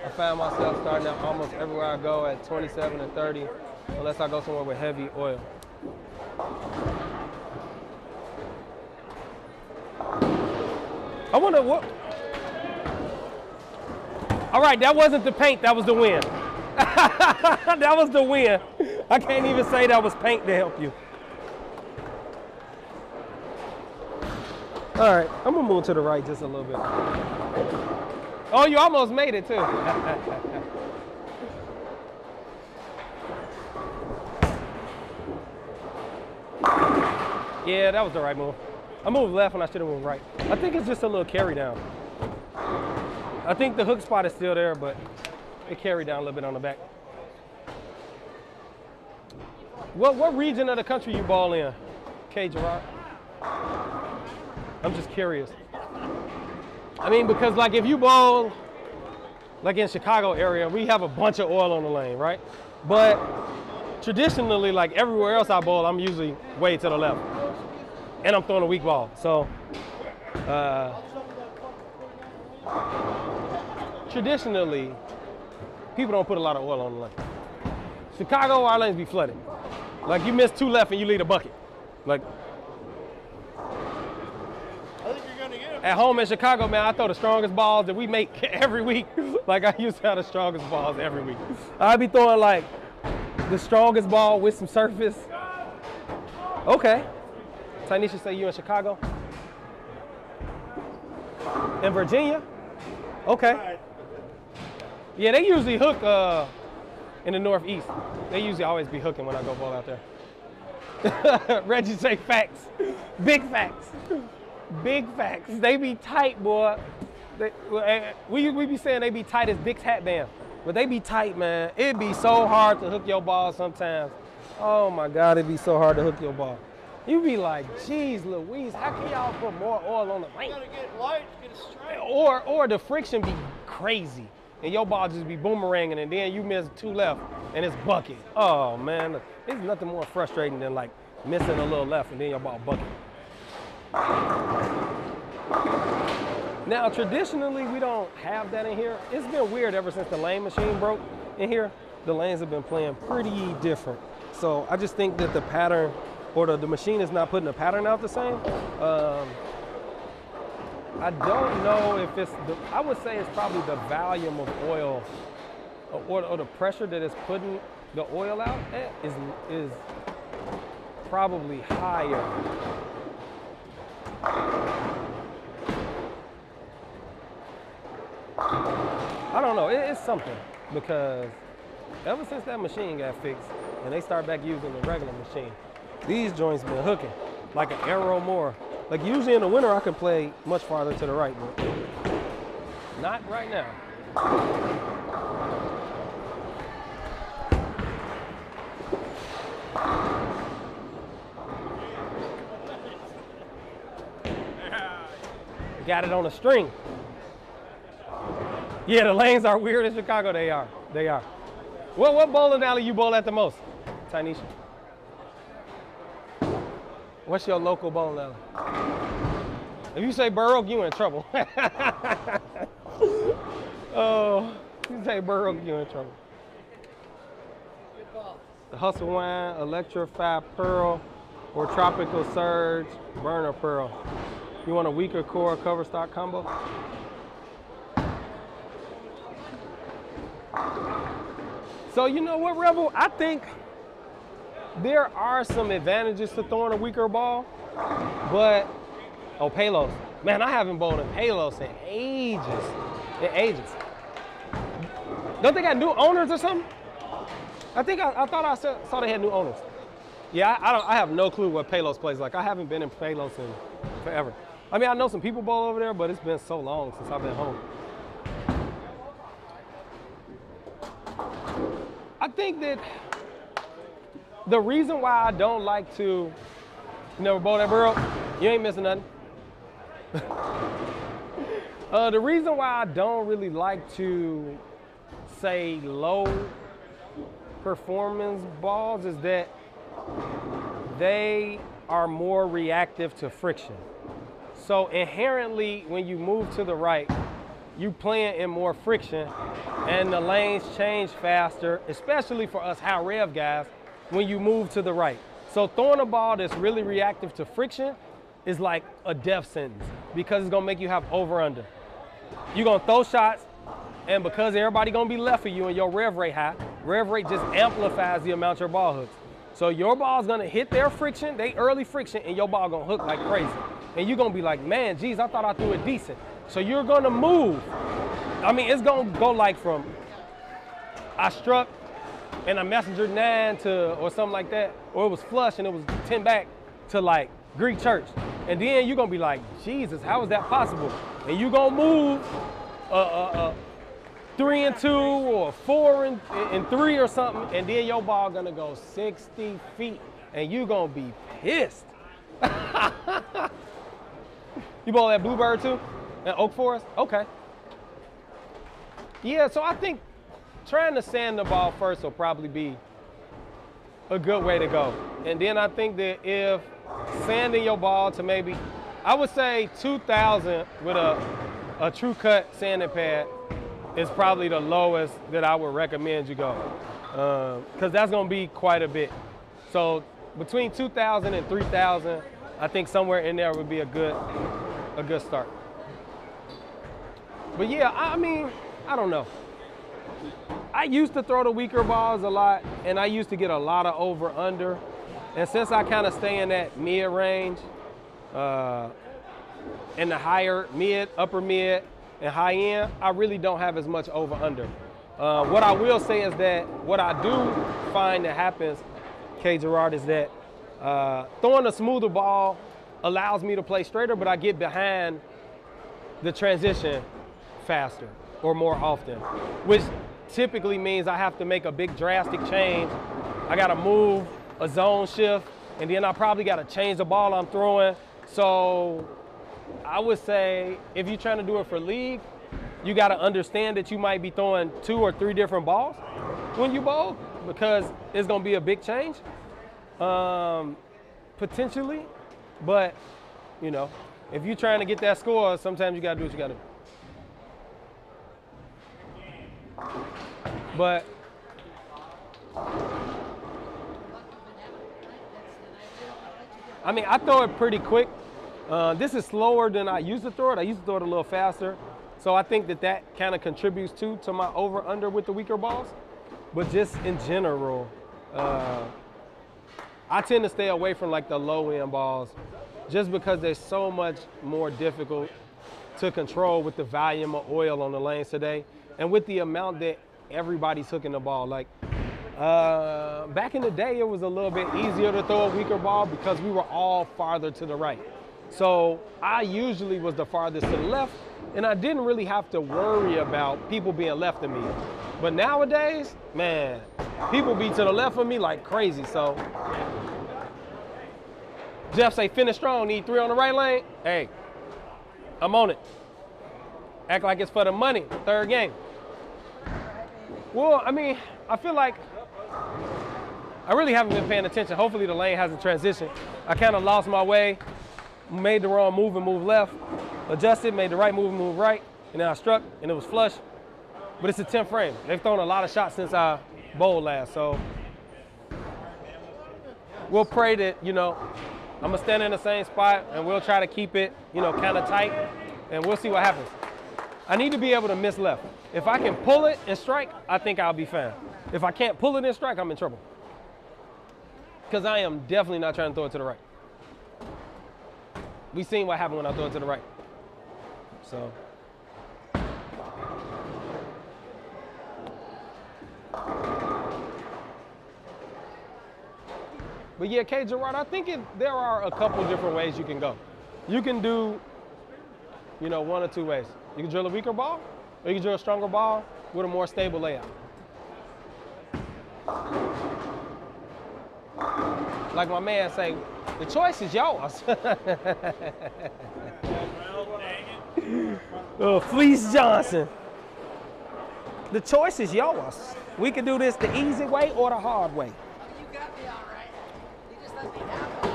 I find myself starting out almost everywhere I go at 27 and 30, unless I go somewhere with heavy oil. I wonder what. All right, that wasn't the paint, that was the wind. That was the wind. I can't even say that was paint to help you. All right, I'm gonna move to the right just a little bit. Oh, you almost made it too. Yeah, that was the right move. I moved left when I should have moved right. I think it's just a little carry down. I think the hook spot is still there, but it carried down a little bit on the back. What region of the country you ball in, K. Gerard? I'm just curious. I mean, because like if you bowl, like in Chicago area, we have a bunch of oil on the lane, right? But traditionally, like everywhere else I bowl, I'm usually way to the left. And I'm throwing a weak ball. So, traditionally, people don't put a lot of oil on the lane. Chicago, our lanes be flooded. Like you miss 2 left and you lead a bucket. Like, I think you're gonna get him. at home in Chicago, man, I throw the strongest balls that we make every week. Like I used to have the strongest balls every week. I'd be throwing like the strongest ball with some surface. Okay. Tanisha say you in Chicago? In Virginia? Okay. Yeah, they usually hook in the Northeast. They usually always be hooking when I go bowl out there. Reggie say facts. Big facts. Big facts. They be tight, boy. We be saying they be tight as Dick's hat band. But they be tight, man. It'd be so hard to hook your ball sometimes. Oh my God, it'd be so hard to hook your ball. You be like, geez, Louise, how can y'all put more oil on the lane? You gotta get light to get it straight. Or the friction be crazy, and your ball just be boomeranging, and then you miss 2 left, and it's bucket. Oh man, there's nothing more frustrating than like missing a little left, and then your ball bucket. Now, traditionally, we don't have that in here. It's been weird ever since the lane machine broke in here. The lanes have been playing pretty different. So I just think that the pattern, or the machine is not putting the pattern out the same. I don't know if it's, I would say it's probably the volume of oil or the pressure that it's putting the oil out at is probably higher. I don't know, it's something, because ever since that machine got fixed and they start back using the regular machine, these joints been hooking like an arrow more. Like usually in the winter I can play much farther to the right, but not right now. Got it on a string. Yeah, the lanes are weird in Chicago. They are. They are. What bowling alley you bowl at the most, Tanisha? What's your local bowling alley? If you say Burr Oak, you in trouble. Oh, if you say Burr Oak, you in trouble. The Hustle Wine, Electrify Pearl, or Tropical Surge, Burner Pearl. You want a weaker core cover stock combo? So you know what, Rebel? I think there are some advantages to throwing a weaker ball, but, oh, Palos. Man, I haven't bowled in Palos in ages, Don't they got new owners or something? I thought I saw they had new owners. Yeah, I have no clue what Palos plays like. I haven't been in Palos in forever. I mean, I know some people bowl over there, but it's been so long since I've been home. I think that the reason why I don't like to, you never bowl that Burr Oak? You ain't missing nothing. The reason why I don't really like to say low performance balls is that they are more reactive to friction. So inherently, when you move to the right, you playing in more friction and the lanes change faster, especially for us high rev guys, when you move to the right. So throwing a ball that's really reactive to friction is like a death sentence, because it's gonna make you have over-under. You're gonna throw shots, and because everybody gonna be left of you and your rev rate high, rev rate just amplifies the amount your ball hooks. So your ball's gonna hit their friction, they early friction, and your ball gonna hook like crazy. And you're gonna be like, man, geez, I thought I threw it decent. So you're gonna move. I mean, it's gonna go like from, I struck and a messenger 9 to, or something like that, or it was flush and it was 10 back to like Greek church. And then you're gonna be like, Jesus, how is that possible? And you're gonna move 3 and 2 or 4 and 3 or something, and then your ball gonna go 60 feet and you gonna be pissed. You bowl at Bluebird too? At Oak Forest? Okay. Yeah, so I think trying to sand the ball first will probably be a good way to go. And then I think that if sanding your ball to maybe, I would say 2,000 with a true cut sanding pad is probably the lowest that I would recommend you go. Because that's gonna be quite a bit. So between 2,000 and 3,000, I think somewhere in there would be a good start. But yeah, I mean, I don't know. I used to throw the weaker balls a lot, and I used to get a lot of over-under. And since I kind of stay in that mid-range, in the higher mid, upper mid, and high end, I really don't have as much over-under. What I will say is that what I do find that happens, K. Gerard, is that throwing a smoother ball allows me to play straighter, but I get behind the transition faster or more often, which typically means I have to make a big drastic change. I gotta move a zone shift, and then I probably gotta change the ball I'm throwing. So I would say if you're trying to do it for league, you gotta understand that you might be throwing 2 or 3 different balls when you bowl, because it's gonna be a big change, potentially. But, you know, if you're trying to get that score, sometimes you gotta do what you gotta do. But I mean, I throw it pretty quick. This is slower than I used to throw it. I used to throw it a little faster. So I think that kind of contributes too to my over-under with the weaker balls. But just in general, I tend to stay away from like the low-end balls just because they're so much more difficult to control with the volume of oil on the lanes today and with the amount that everybody's hooking the ball. Like back in the day, it was a little bit easier to throw a weaker ball because we were all farther to the right. So I usually was the farthest to the left, and I didn't really have to worry about people being left of me. But nowadays, man, people be to the left of me like crazy. So Jeff say, finish strong, need 3 on the right lane. Hey, I'm on it. Act like it's for the money, third game. Well, I mean, I feel like I really haven't been paying attention. Hopefully the lane hasn't transitioned. I kind of lost my way, made the wrong move and moved left, adjusted, made the right move and moved right, and then I struck and it was flush. But it's a 10th frame. They've thrown a lot of shots since I bowled last, so we'll pray that, you know, I'm gonna stand in the same spot and we'll try to keep it, you know, kind of tight, and we'll see what happens. I need to be able to miss left. If I can pull it and strike, I think I'll be fine. If I can't pull it and strike, I'm in trouble. Because I am definitely not trying to throw it to the right. We've seen what happened when I throw it to the right. So. But yeah, K. Gerard, I think there are a couple different ways you can go. You can do, you know, 1 or 2 ways. You can drill a weaker ball, or you can drill a stronger ball with a more stable layout. Like my man say, the choice is yours. Fleece Johnson. The choice is yours. We can do this the easy way or the hard way. You got me all right. You just let me have it.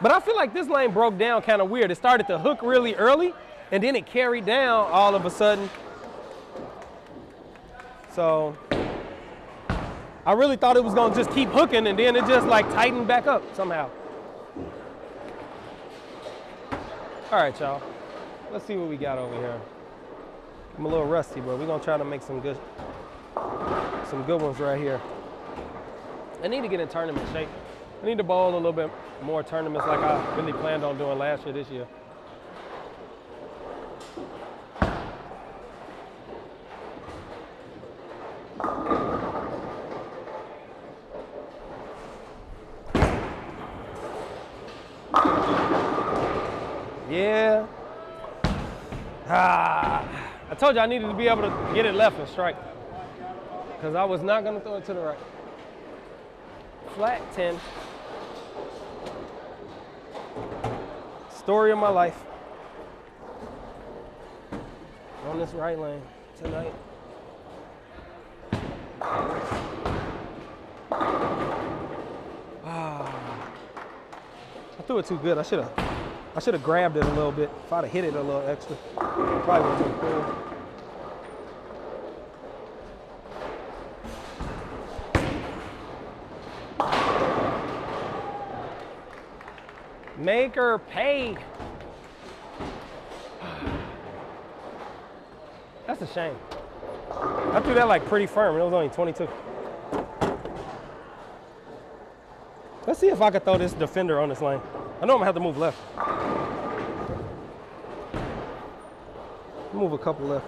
But I feel like this lane broke down kind of weird. It started to hook really early, and then it carried down all of a sudden. So I really thought it was going to just keep hooking, and then it just like tightened back up somehow. All right, y'all. Let's see what we got over here. I'm a little rusty, but we're going to try to make some good ones right here. I need to get in tournament shape. I need to bowl a little bit more tournaments like I really planned on doing last year, this year. Yeah. I told you I needed to be able to get it left and strike, because I was not going to throw it to the right. Flat 10. Story of my life. On this right lane tonight. I threw it too good. I should have grabbed it a little bit. If I'd have hit it a little extra, probably would have been cool. Make her pay. That's a shame. I threw that like pretty firm. It was only 22. Let's see if I can throw this defender on this lane. I know I'm gonna have to move left. Move a couple left.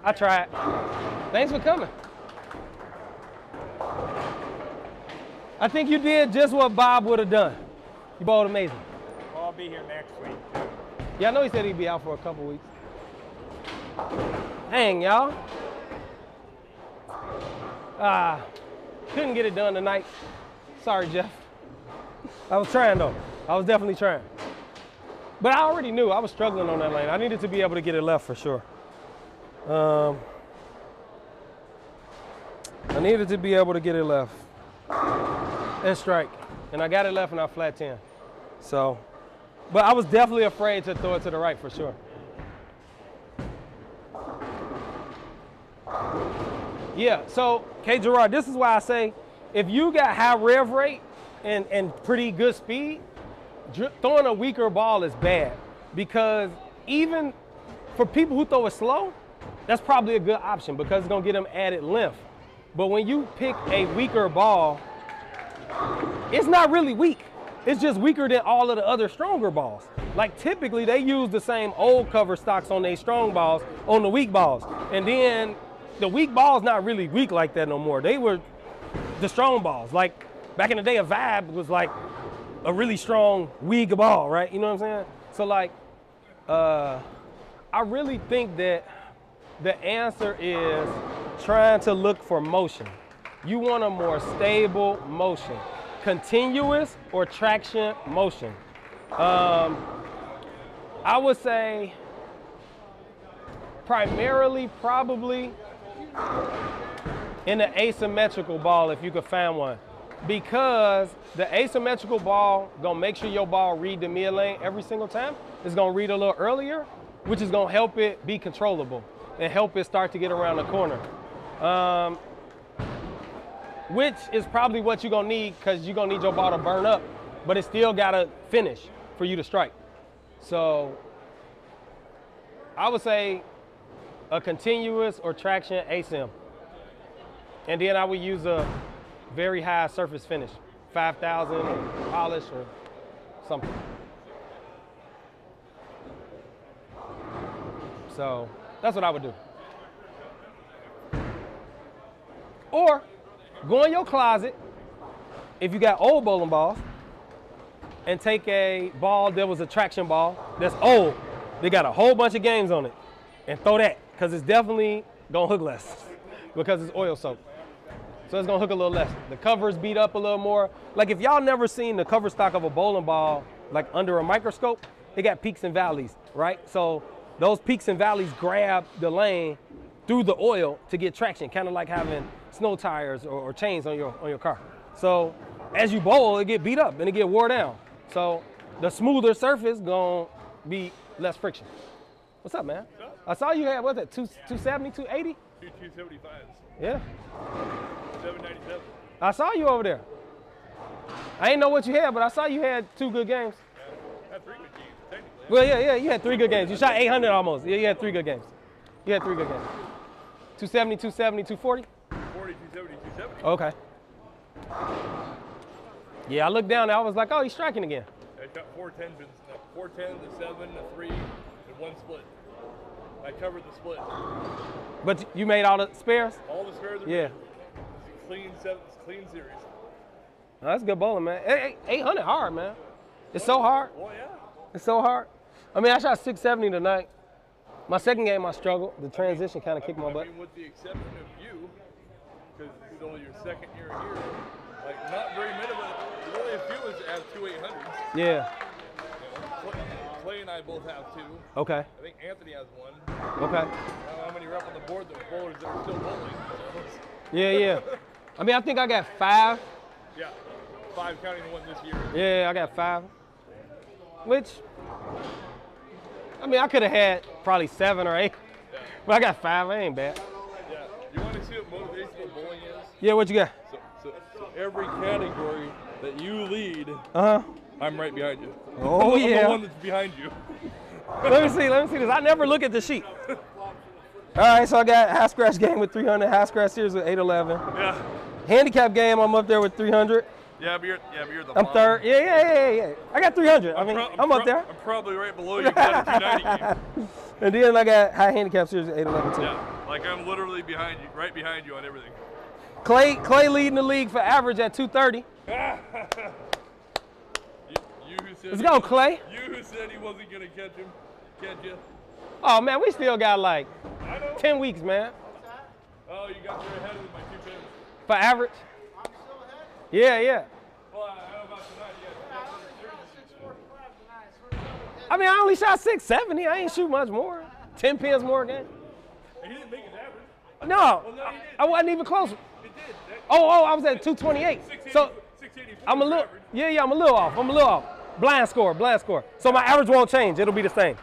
I tried. Thanks for coming. I think you did just what Bob would have done. You bowled amazing. Well, I'll be here next week. Yeah, I know he said he'd be out for a couple weeks. Dang, y'all. Couldn't get it done tonight. Sorry, Jeff. I was trying, though. I was definitely trying. But I already knew I was struggling on that lane. I needed to be able to get it left for sure. I needed to be able to get it left and strike. And I got it left and I flat 10. So, but I was definitely afraid to throw it to the right for sure. Yeah, so, K. Gerard, this is why I say, if you got high rev rate and pretty good speed, throwing a weaker ball is bad. Because even for people who throw it slow, that's probably a good option because it's gonna get them added length. But when you pick a weaker ball, it's not really weak. It's just weaker than all of the other stronger balls. Like typically they use the same old cover stocks on their strong balls, on the weak balls. And then the weak balls not really weak like that no more. They were the strong balls. Like back in the day, a Vibe was like a really strong, weak ball, right? You know what I'm saying? So like, I really think that the answer is trying to look for motion. You want a more stable motion. Continuous or traction motion. I would say primarily probably in the asymmetrical ball if you could find one. Because the asymmetrical ball gonna make sure your ball read the mid lane every single time. It's gonna read a little earlier, which is gonna help it be controllable and help it start to get around the corner. Which is probably what you're gonna need because you're gonna need your ball to burn up, but it still gotta finish for you to strike. So I would say a continuous or traction asym. And then I would use a very high surface finish, 5,000 polish or something. So that's what I would do. Or go in your closet, if you got old bowling balls, and take a ball that was a traction ball that's old. They got a whole bunch of games on it, and throw that, because it's definitely gonna hook less, because it's oil soaked. So it's gonna hook a little less. The cover's beat up a little more. Like if y'all never seen the cover stock of a bowling ball, like under a microscope, they got peaks and valleys, right? So those peaks and valleys grab the lane through the oil to get traction, kind of like having snow tires or chains on your car. So as you bowl, it get beat up and it get wore down. So the smoother surface gonna be less friction. What's up, man? I saw you had, what's that, 270, 280? 275s. Yeah. 797. I saw you over there. I didn't know what you had, but I saw you had 2 good games. I had 3 good games, technically. Well, yeah, you had 3 good games. You shot 800 almost. Yeah, you had 3 good games. You had 3 good games. 270, 270, 240? 40, 270, 270. Okay. Yeah, I looked down and I was like, oh, he's striking again. I shot 410s, 410, the 7, the 3, and 1 split. I covered the split. But you made all the spares? All the spares are Yeah. made. It's a clean 7, clean series. Oh, that's good bowling, man. 800 hard, man. It's so hard. Oh yeah. It's so hard. I mean, I shot 670 tonight. My second game, I struggled. The transition kind of kicked my butt. I mean, with the exception of you, because this is only your second year here, like not very many of them. There's only a few of us that have 2 800s. Yeah. You know, Clay and I both have 2. Okay. I think Anthony has 1. Okay. I don't know how many are up on the board that are bowlers that are still bowling. So. Yeah. I mean, I think I got 5. Yeah, 5 counting the one this year. Yeah, I got 5. Which, I mean, I could have had probably 7 or 8. Yeah. But I got 5. It ain't bad. Yeah. You want to see what motivational bowling is? Yeah, what you got? So every category that you lead, I'm right behind you. Oh, I'm yeah. the one that's behind you. Let me see this. I never look at the sheet. All right, so I got high scratch game with 300, high scratch series with 811. Yeah. Handicap game, I'm up there with 300. Yeah, but you're the I'm bottom. third. Yeah. I got 300. I mean, I'm up there. I'm probably right below you at the 290 game. And then I got high handicap series with 811 too. Yeah, like I'm literally behind you, right behind you on everything. Clay leading the league for average at 230. You who said Let's go, Clay. You who said he wasn't gonna catch you. Oh man, we still got like I know. 10 weeks, man. Oh, you got there ahead of my 2 pins. For average. I'm still ahead? Yeah. Well, I don't know about tonight yet. I mean, I only shot 670. I ain't shoot much more. 10 pins more a game. He didn't make his average. No, Well, no, he did. I wasn't even close. It did. Oh, I was at 228. So 684 I'm a little, average. yeah, I'm a little off. Blind score. So my average won't change. It'll be the same.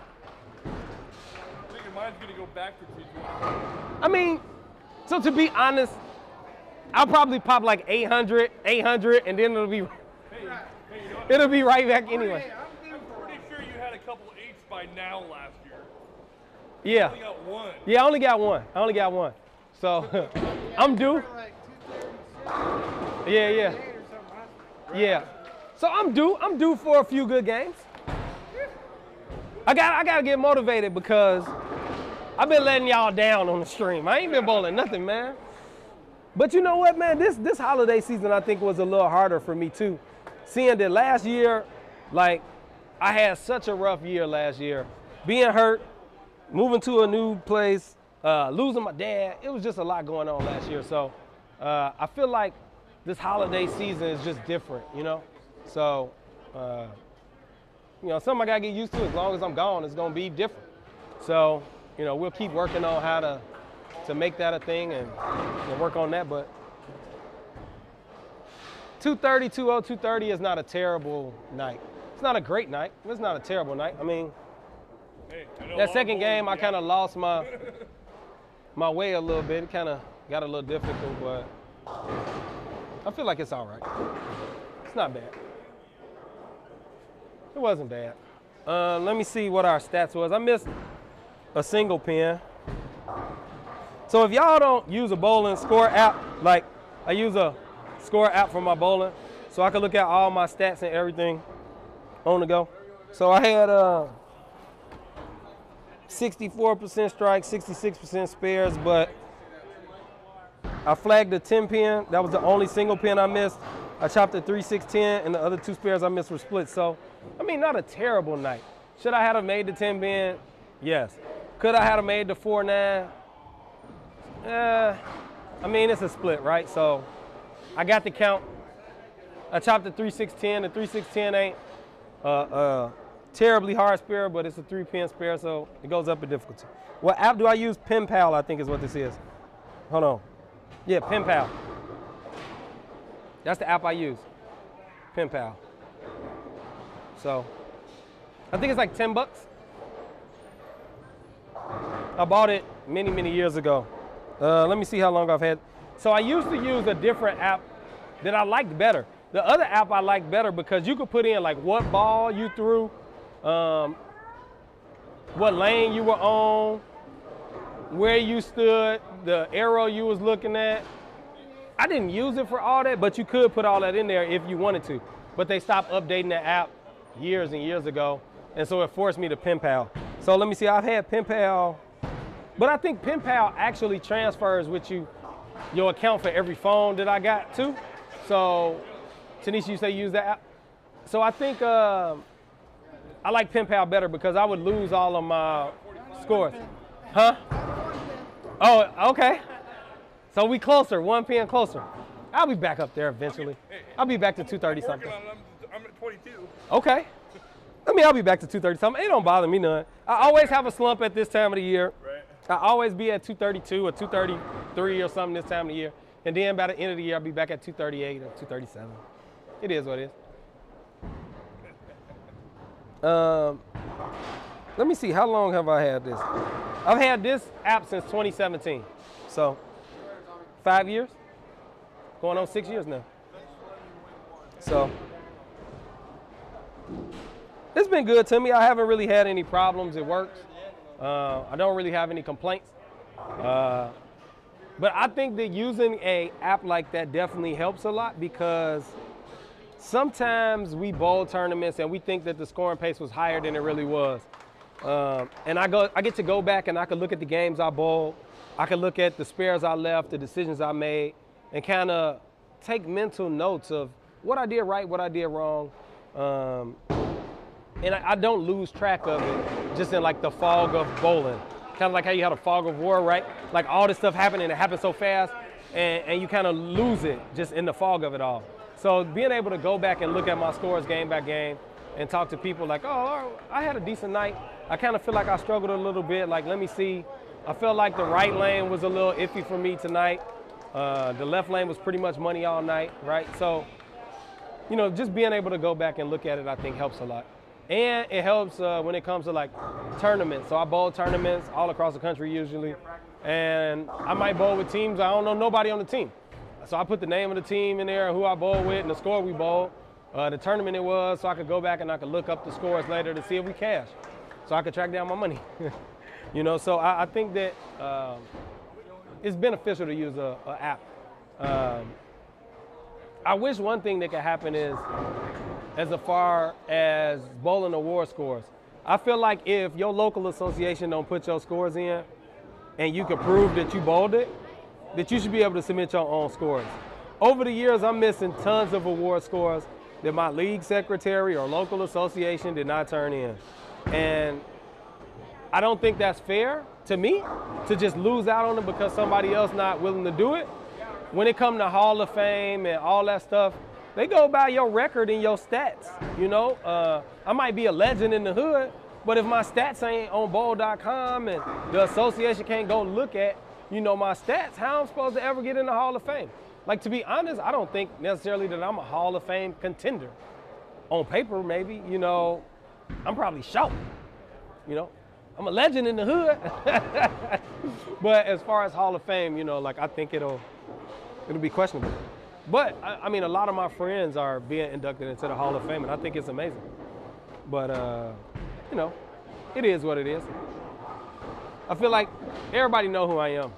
I think mine's going to go back to 220. I mean, so to be honest, I'll probably pop like 800, and then it'll be, Hey, you know what? it'll be right back anyway. I'm pretty sure you had a couple eights by now last year. Yeah. You only got one. Yeah, I only got one. So I'm due. Yeah. So I'm due for a few good games. I gotta get motivated because I've been letting y'all down on the stream. I ain't been bowling nothing, man. But you know what, man? This holiday season I think was a little harder for me too. Seeing that last year, like, I had such a rough year last year. Being hurt, moving to a new place, losing my dad. It was just a lot going on last year. So I feel like this holiday season is just different, you know? So, you know, something I gotta get used to. As long as I'm gone, it's gonna be different. So, you know, we'll keep working on how to make that a thing and work on that. But 230, 2-0, 230 is not a terrible night. It's not a great night. It's not a terrible night. I mean, Hey, I know a that lot second of game, I bowlers, kind of lost my way a little bit. It kind of got a little difficult, but I feel like it's all right. It's not bad. It wasn't bad. Let me see what our stats was. I missed a single pin. So if y'all don't use a bowling score app, like I use a score app for my bowling, so I can look at all my stats and everything on the go. So I had 64% strikes, 66% spares, but I flagged the 10 pin. That was the only single pin I missed. I chopped the 3-6-10, and the other two spares I missed were split. So, I mean, not a terrible night. Should I have made the 10 pin? Yes. Could I have made the 4-9? I mean, it's a split, right? So, I got the count. I chopped the 3-6-10. The 3-6-10 ain't terribly hard spare, but it's a 3-pin spare, so it goes up in difficulty. What app do I use? Pen Pal, I think is what this is. Hold on. Yeah, Pen Pal. That's the app I use. Pen Pal. So, I think it's like 10 bucks. I bought it many, many years ago. Let me see how long I've had. So I used to use a different app that I liked better. The other app I liked better because you could put in like what ball you threw, what lane you were on, where you stood, the arrow you was looking at. I didn't use it for all that, but you could put all that in there if you wanted to. But they stopped updating the app years and years ago, and so it forced me to Pen Pal. So let me see, I've had Pen Pal, but I think Pen Pal actually transfers with you your account for every phone that I got too. So, Tanisha, you say you use that app? So I think I like Pen Pal better because I would lose all of my scores. Huh? Oh, okay. So we closer, 1 pin closer. I'll be back up there eventually. I'll be back to 230 something. I'm at 22. Okay. I mean, I'll be back to 230 something. It don't bother me none. I always have a slump at this time of the year. Right. I always be at 232 or 233 or something this time of the year. And then by the end of the year, I'll be back at 238 or 237. It is what it is. Let me see, how long have I had this? I've had this app since 2017. So, 5 years? Going on 6 years now. So, it's been good to me. I haven't really had any problems. It works. I don't really have any complaints. But I think that using an app like that definitely helps a lot because sometimes we bowl tournaments and we think that the scoring pace was higher than it really was. And I get to go back and I can look at the games I bowled. I can look at the spares I left, the decisions I made, and kind of take mental notes of what I did right, what I did wrong. And I don't lose track of it just in like the fog of bowling. Kind of like how you had a fog of war, right? Like all this stuff happened and it happened so fast and you kind of lose it just in the fog of it all. So being able to go back and look at my scores game by game, and talk to people like, oh, I had a decent night. I kind of feel like I struggled a little bit. Like, let me see. I felt like the right lane was a little iffy for me tonight. The left lane was pretty much money all night, right? So, you know, just being able to go back and look at it, I think helps a lot. And it helps when it comes to like tournaments. So I bowl tournaments all across the country usually. And I might bowl with teams, I don't know nobody on the team. So I put the name of the team in there, who I bowl with, and the score we bowled, the tournament it was, so I could go back and I could look up the scores later to see if we cashed. So I could track down my money. You know, so I think that it's beneficial to use an app. I wish one thing that could happen is, as far as bowling award scores, I feel like if your local association don't put your scores in and you can prove that you bowled it, that you should be able to submit your own scores. Over the years, I'm missing tons of award scores that my league secretary or local association did not turn in. And I don't think that's fair to me to just lose out on it because somebody else not willing to do it. When it comes to Hall of Fame and all that stuff, they go by your record and your stats, you know? I might be a legend in the hood, but if my stats ain't on bowl.com and the association can't go look at, you know, my stats, how am I supposed to ever get in the Hall of Fame? Like, to be honest, I don't think necessarily that I'm a Hall of Fame contender. On paper, maybe, you know, I'm probably short, you know? I'm a legend in the hood. But as far as Hall of Fame, you know, like, I think it'll be questionable. But, I mean, a lot of my friends are being inducted into the Hall of Fame, and I think it's amazing. But, you know, it is what it is. I feel like everybody know who I am.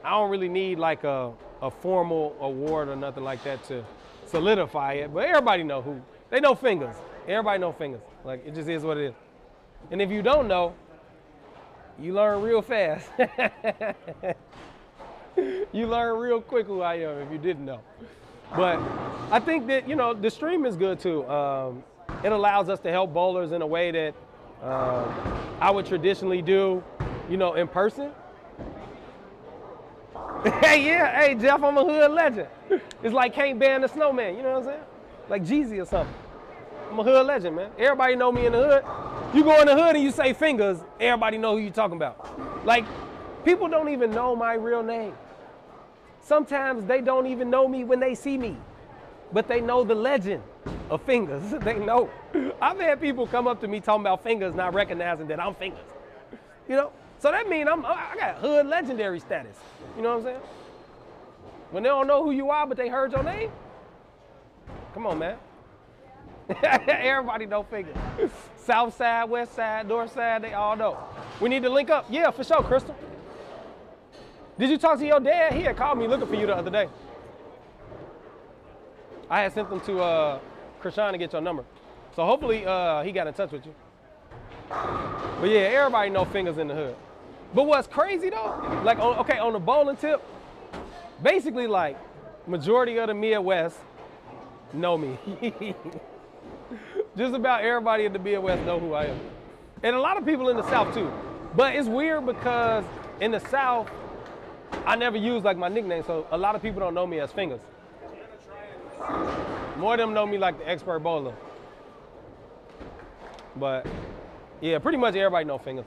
I don't really need, like, a formal award or nothing like that to solidify it, but everybody know who. They know Fingers. Everybody know Fingers. Like, it just is what it is. And if you don't know, you learn real fast. You learn real quick who I am if you didn't know. But I think that, you know, the stream is good too. It allows us to help bowlers in a way that I would traditionally do, you know, in person. Hey, yeah, hey, Jeff, I'm a hood legend. It's like Can't Ban the Snowman, you know what I'm saying? Like Jeezy or something. I'm a hood legend, man. Everybody know me in the hood. You go in the hood and you say Fingers, everybody know who you talking about. Like, people don't even know my real name. Sometimes they don't even know me when they see me, but they know the legend of Fingers. They know. I've had people come up to me talking about Fingers, not recognizing that I'm Fingers. You know? So that means I got hood legendary status. You know what I'm saying? When they don't know who you are, but they heard your name, come on, man. Everybody know Fingers. South side, west side, north side, they all know. We need to link up. Yeah, for sure, Crystal. Did you talk to your dad? He had called me looking for you the other day. I had sent them to Krishan to get your number. So hopefully he got in touch with you. But yeah, everybody know Fingers in the hood. But what's crazy though, like, on the bowling tip, basically like majority of the Midwest know me. Just about everybody in the Midwest know who I am. And a lot of people in the South too. But it's weird because in the South, I never use like my nickname, so a lot of people don't know me as Fingers. More of them know me like the expert bowler. But yeah, pretty much everybody know Fingers.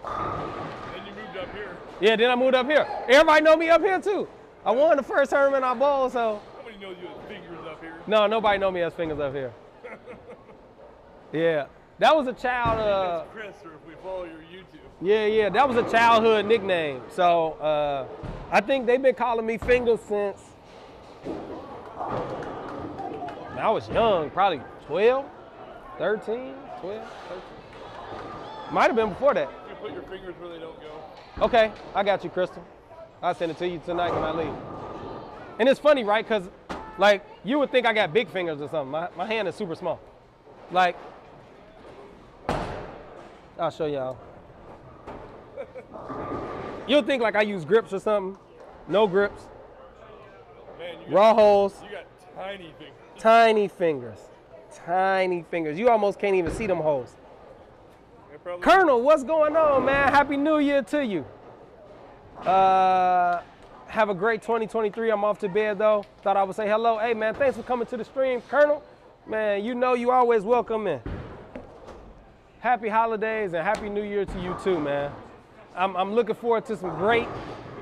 Then you moved up here. Yeah, then I moved up here. Everybody know me up here too. I won the first tournament I bowled, so. Nobody knows you as Fingers up here. No, nobody know me as Fingers up here. Yeah, that was a child. That's Chris, or if we follow your YouTube. Yeah, that was a childhood nickname. So I think they've been calling me Fingers since I was young, probably 12, 13, 12, 13. Might have been before that. You put your fingers where they don't go. Okay, I got you, Crystal. I'll send it to you tonight when I leave. And it's funny, right? Because, like, you would think I got big fingers or something. My hand is super small. Like, I'll show y'all. You'll think like I use grips or something. No grips. Man, Raw holes. You got tiny fingers. Tiny fingers. Tiny fingers. You almost can't even see them holes. Colonel, what's going on, man? Happy New Year to you. Have a great 2023. I'm off to bed, though. Thought I would say hello. Hey, man, thanks for coming to the stream. Colonel, Man, you know you always welcome in. Happy holidays and Happy New Year to you too, man. I'm looking forward to some great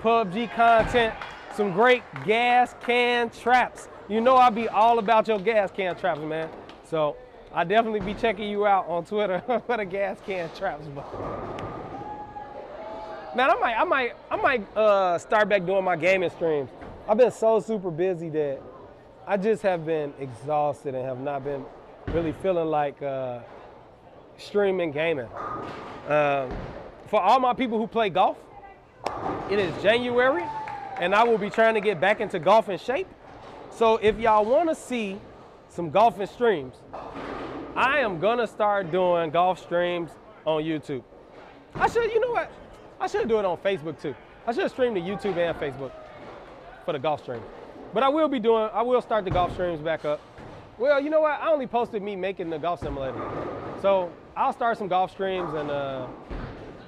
PUBG content, some great gas can traps. You know I'll be all about your gas can traps, man. So I definitely be checking you out on Twitter for the gas can traps. Man, I might start back doing my gaming streams. I've been so super busy that I just have been exhausted and have not been really feeling like streaming gaming. For all my people who play golf, it is January, and I will be trying to get back into golf in shape. So if y'all want to see some golfing streams, I am gonna start doing golf streams on YouTube. You know what? I should do it on Facebook too. I should stream to YouTube and Facebook for the golf stream. But I will start the golf streams back up. Well, you know what? I only posted me making the golf simulator. So I'll start some golf streams and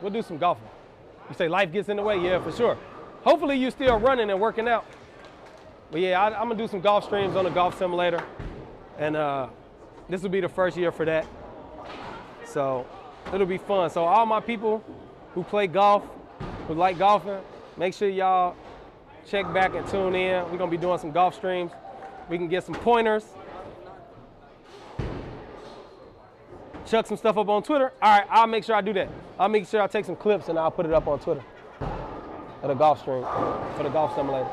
we'll do some golfing. You say life gets in the way? Yeah, for sure. Hopefully you still running and working out. But yeah, I'm gonna do some golf streams on the golf simulator. And this will be the first year for that. So it'll be fun. So all my people who play golf, who like golfing, make sure y'all check back and tune in. We're gonna be doing some golf streams. We can get some pointers. Chuck some stuff up on Twitter. All right, I'll make sure I do that. I'll make sure I take some clips and I'll put it up on Twitter for the golf stream, for the golf simulator.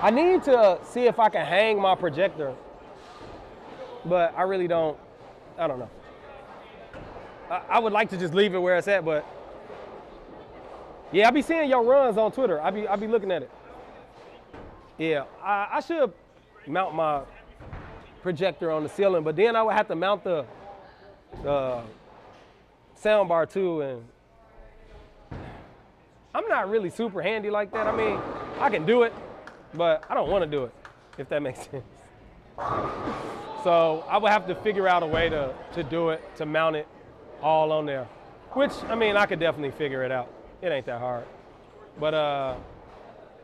I need to see if I can hang my projector, but I really don't, I don't know. I would like to just leave it where it's at, but yeah, I be seeing your runs on Twitter. I be looking at it. Yeah, I should mount my projector on the ceiling, but then I would have to mount the sound bar too, and I'm not really super handy like that. I mean, I can do it, but I don't want to do it, if that makes sense. So I would have to figure out a way to do it, to mount it all on there, which, I mean, I could definitely figure it out. It ain't that hard. But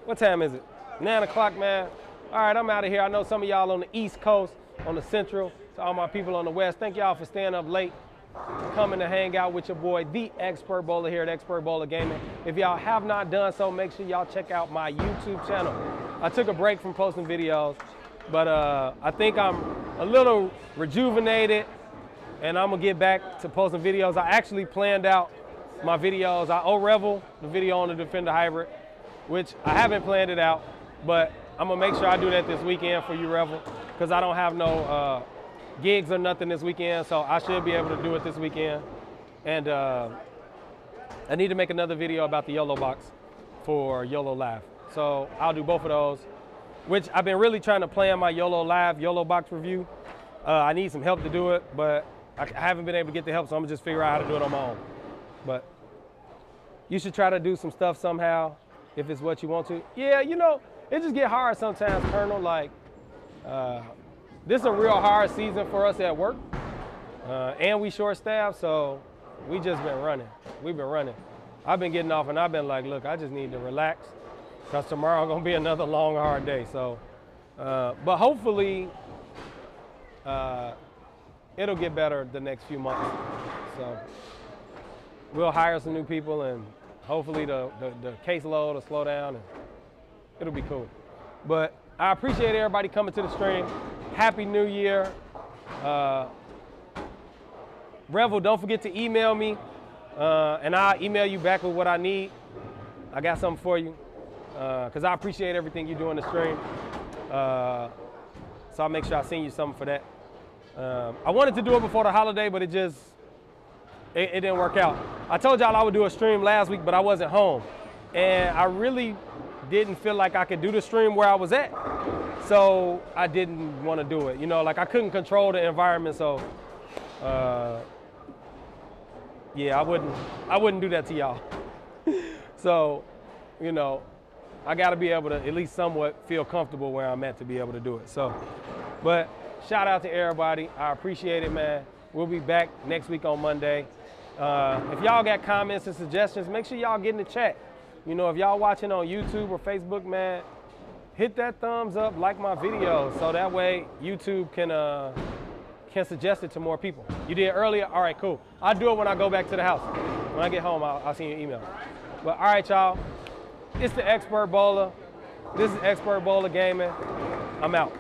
what time is it? 9 o'clock, man. All right, I'm out of here. I know some of y'all on the East Coast, on the Central, to all my people on the West, thank y'all for staying up late, coming to hang out with your boy, the Expert Bowler here at Expert Bowler Gaming. If y'all have not done so, make sure y'all check out my YouTube channel. I took a break from posting videos, but I think I'm a little rejuvenated, and I'm gonna get back to posting videos. I actually planned out my videos. I owe Revel the video on the Defender Hybrid, which I haven't planned it out, but I'm gonna make sure I do that this weekend for you, Revel, because I don't have no gigs or nothing this weekend, so I should be able to do it this weekend. And I need to make another video about the YOLO box for YOLO Live. So I'll do both of those, which I've been really trying to plan my YOLO Live, YOLO box review. I need some help to do it, but I haven't been able to get the help, so I'm gonna just figure out how to do it on my own. But you should try to do some stuff somehow if it's what you want to. Yeah, you know, it just get hard sometimes, Colonel. Like, this is a real hard season for us at work, and we short staffed, so we just been running. We've been running. I've been getting off, and I've been like, look, I just need to relax, because tomorrow gonna be another long, hard day. So, but hopefully, it'll get better the next few months. So we'll hire some new people, and hopefully the caseload will slow down, and it'll be cool. But I appreciate everybody coming to the stream. Happy New Year. Revel, don't forget to email me, and I'll email you back with what I need. I got something for you, because I appreciate everything you do on the stream. So I'll make sure I send you something for that. I wanted to do it before the holiday, but it didn't work out. I told y'all I would do a stream last week, but I wasn't home. And I really didn't feel like I could do the stream where I was at. So I didn't want to do it. You know, like I couldn't control the environment, so yeah, I wouldn't do that to y'all. So, you know, I gotta be able to at least somewhat feel comfortable where I'm at to be able to do it. So, but shout out to everybody. I appreciate it, man. We'll be back next week on Monday. If y'all got comments and suggestions, make sure y'all get in the chat. You know, if y'all watching on YouTube or Facebook, man, hit that thumbs up, like my videos, so that way YouTube can can suggest it to more people. You did earlier? All right, cool. I'll do it when I go back to the house. When I get home, I'll send you an email. But all right, y'all. It's the Expert Bowler. This is Expert Bowler Gaming. I'm out.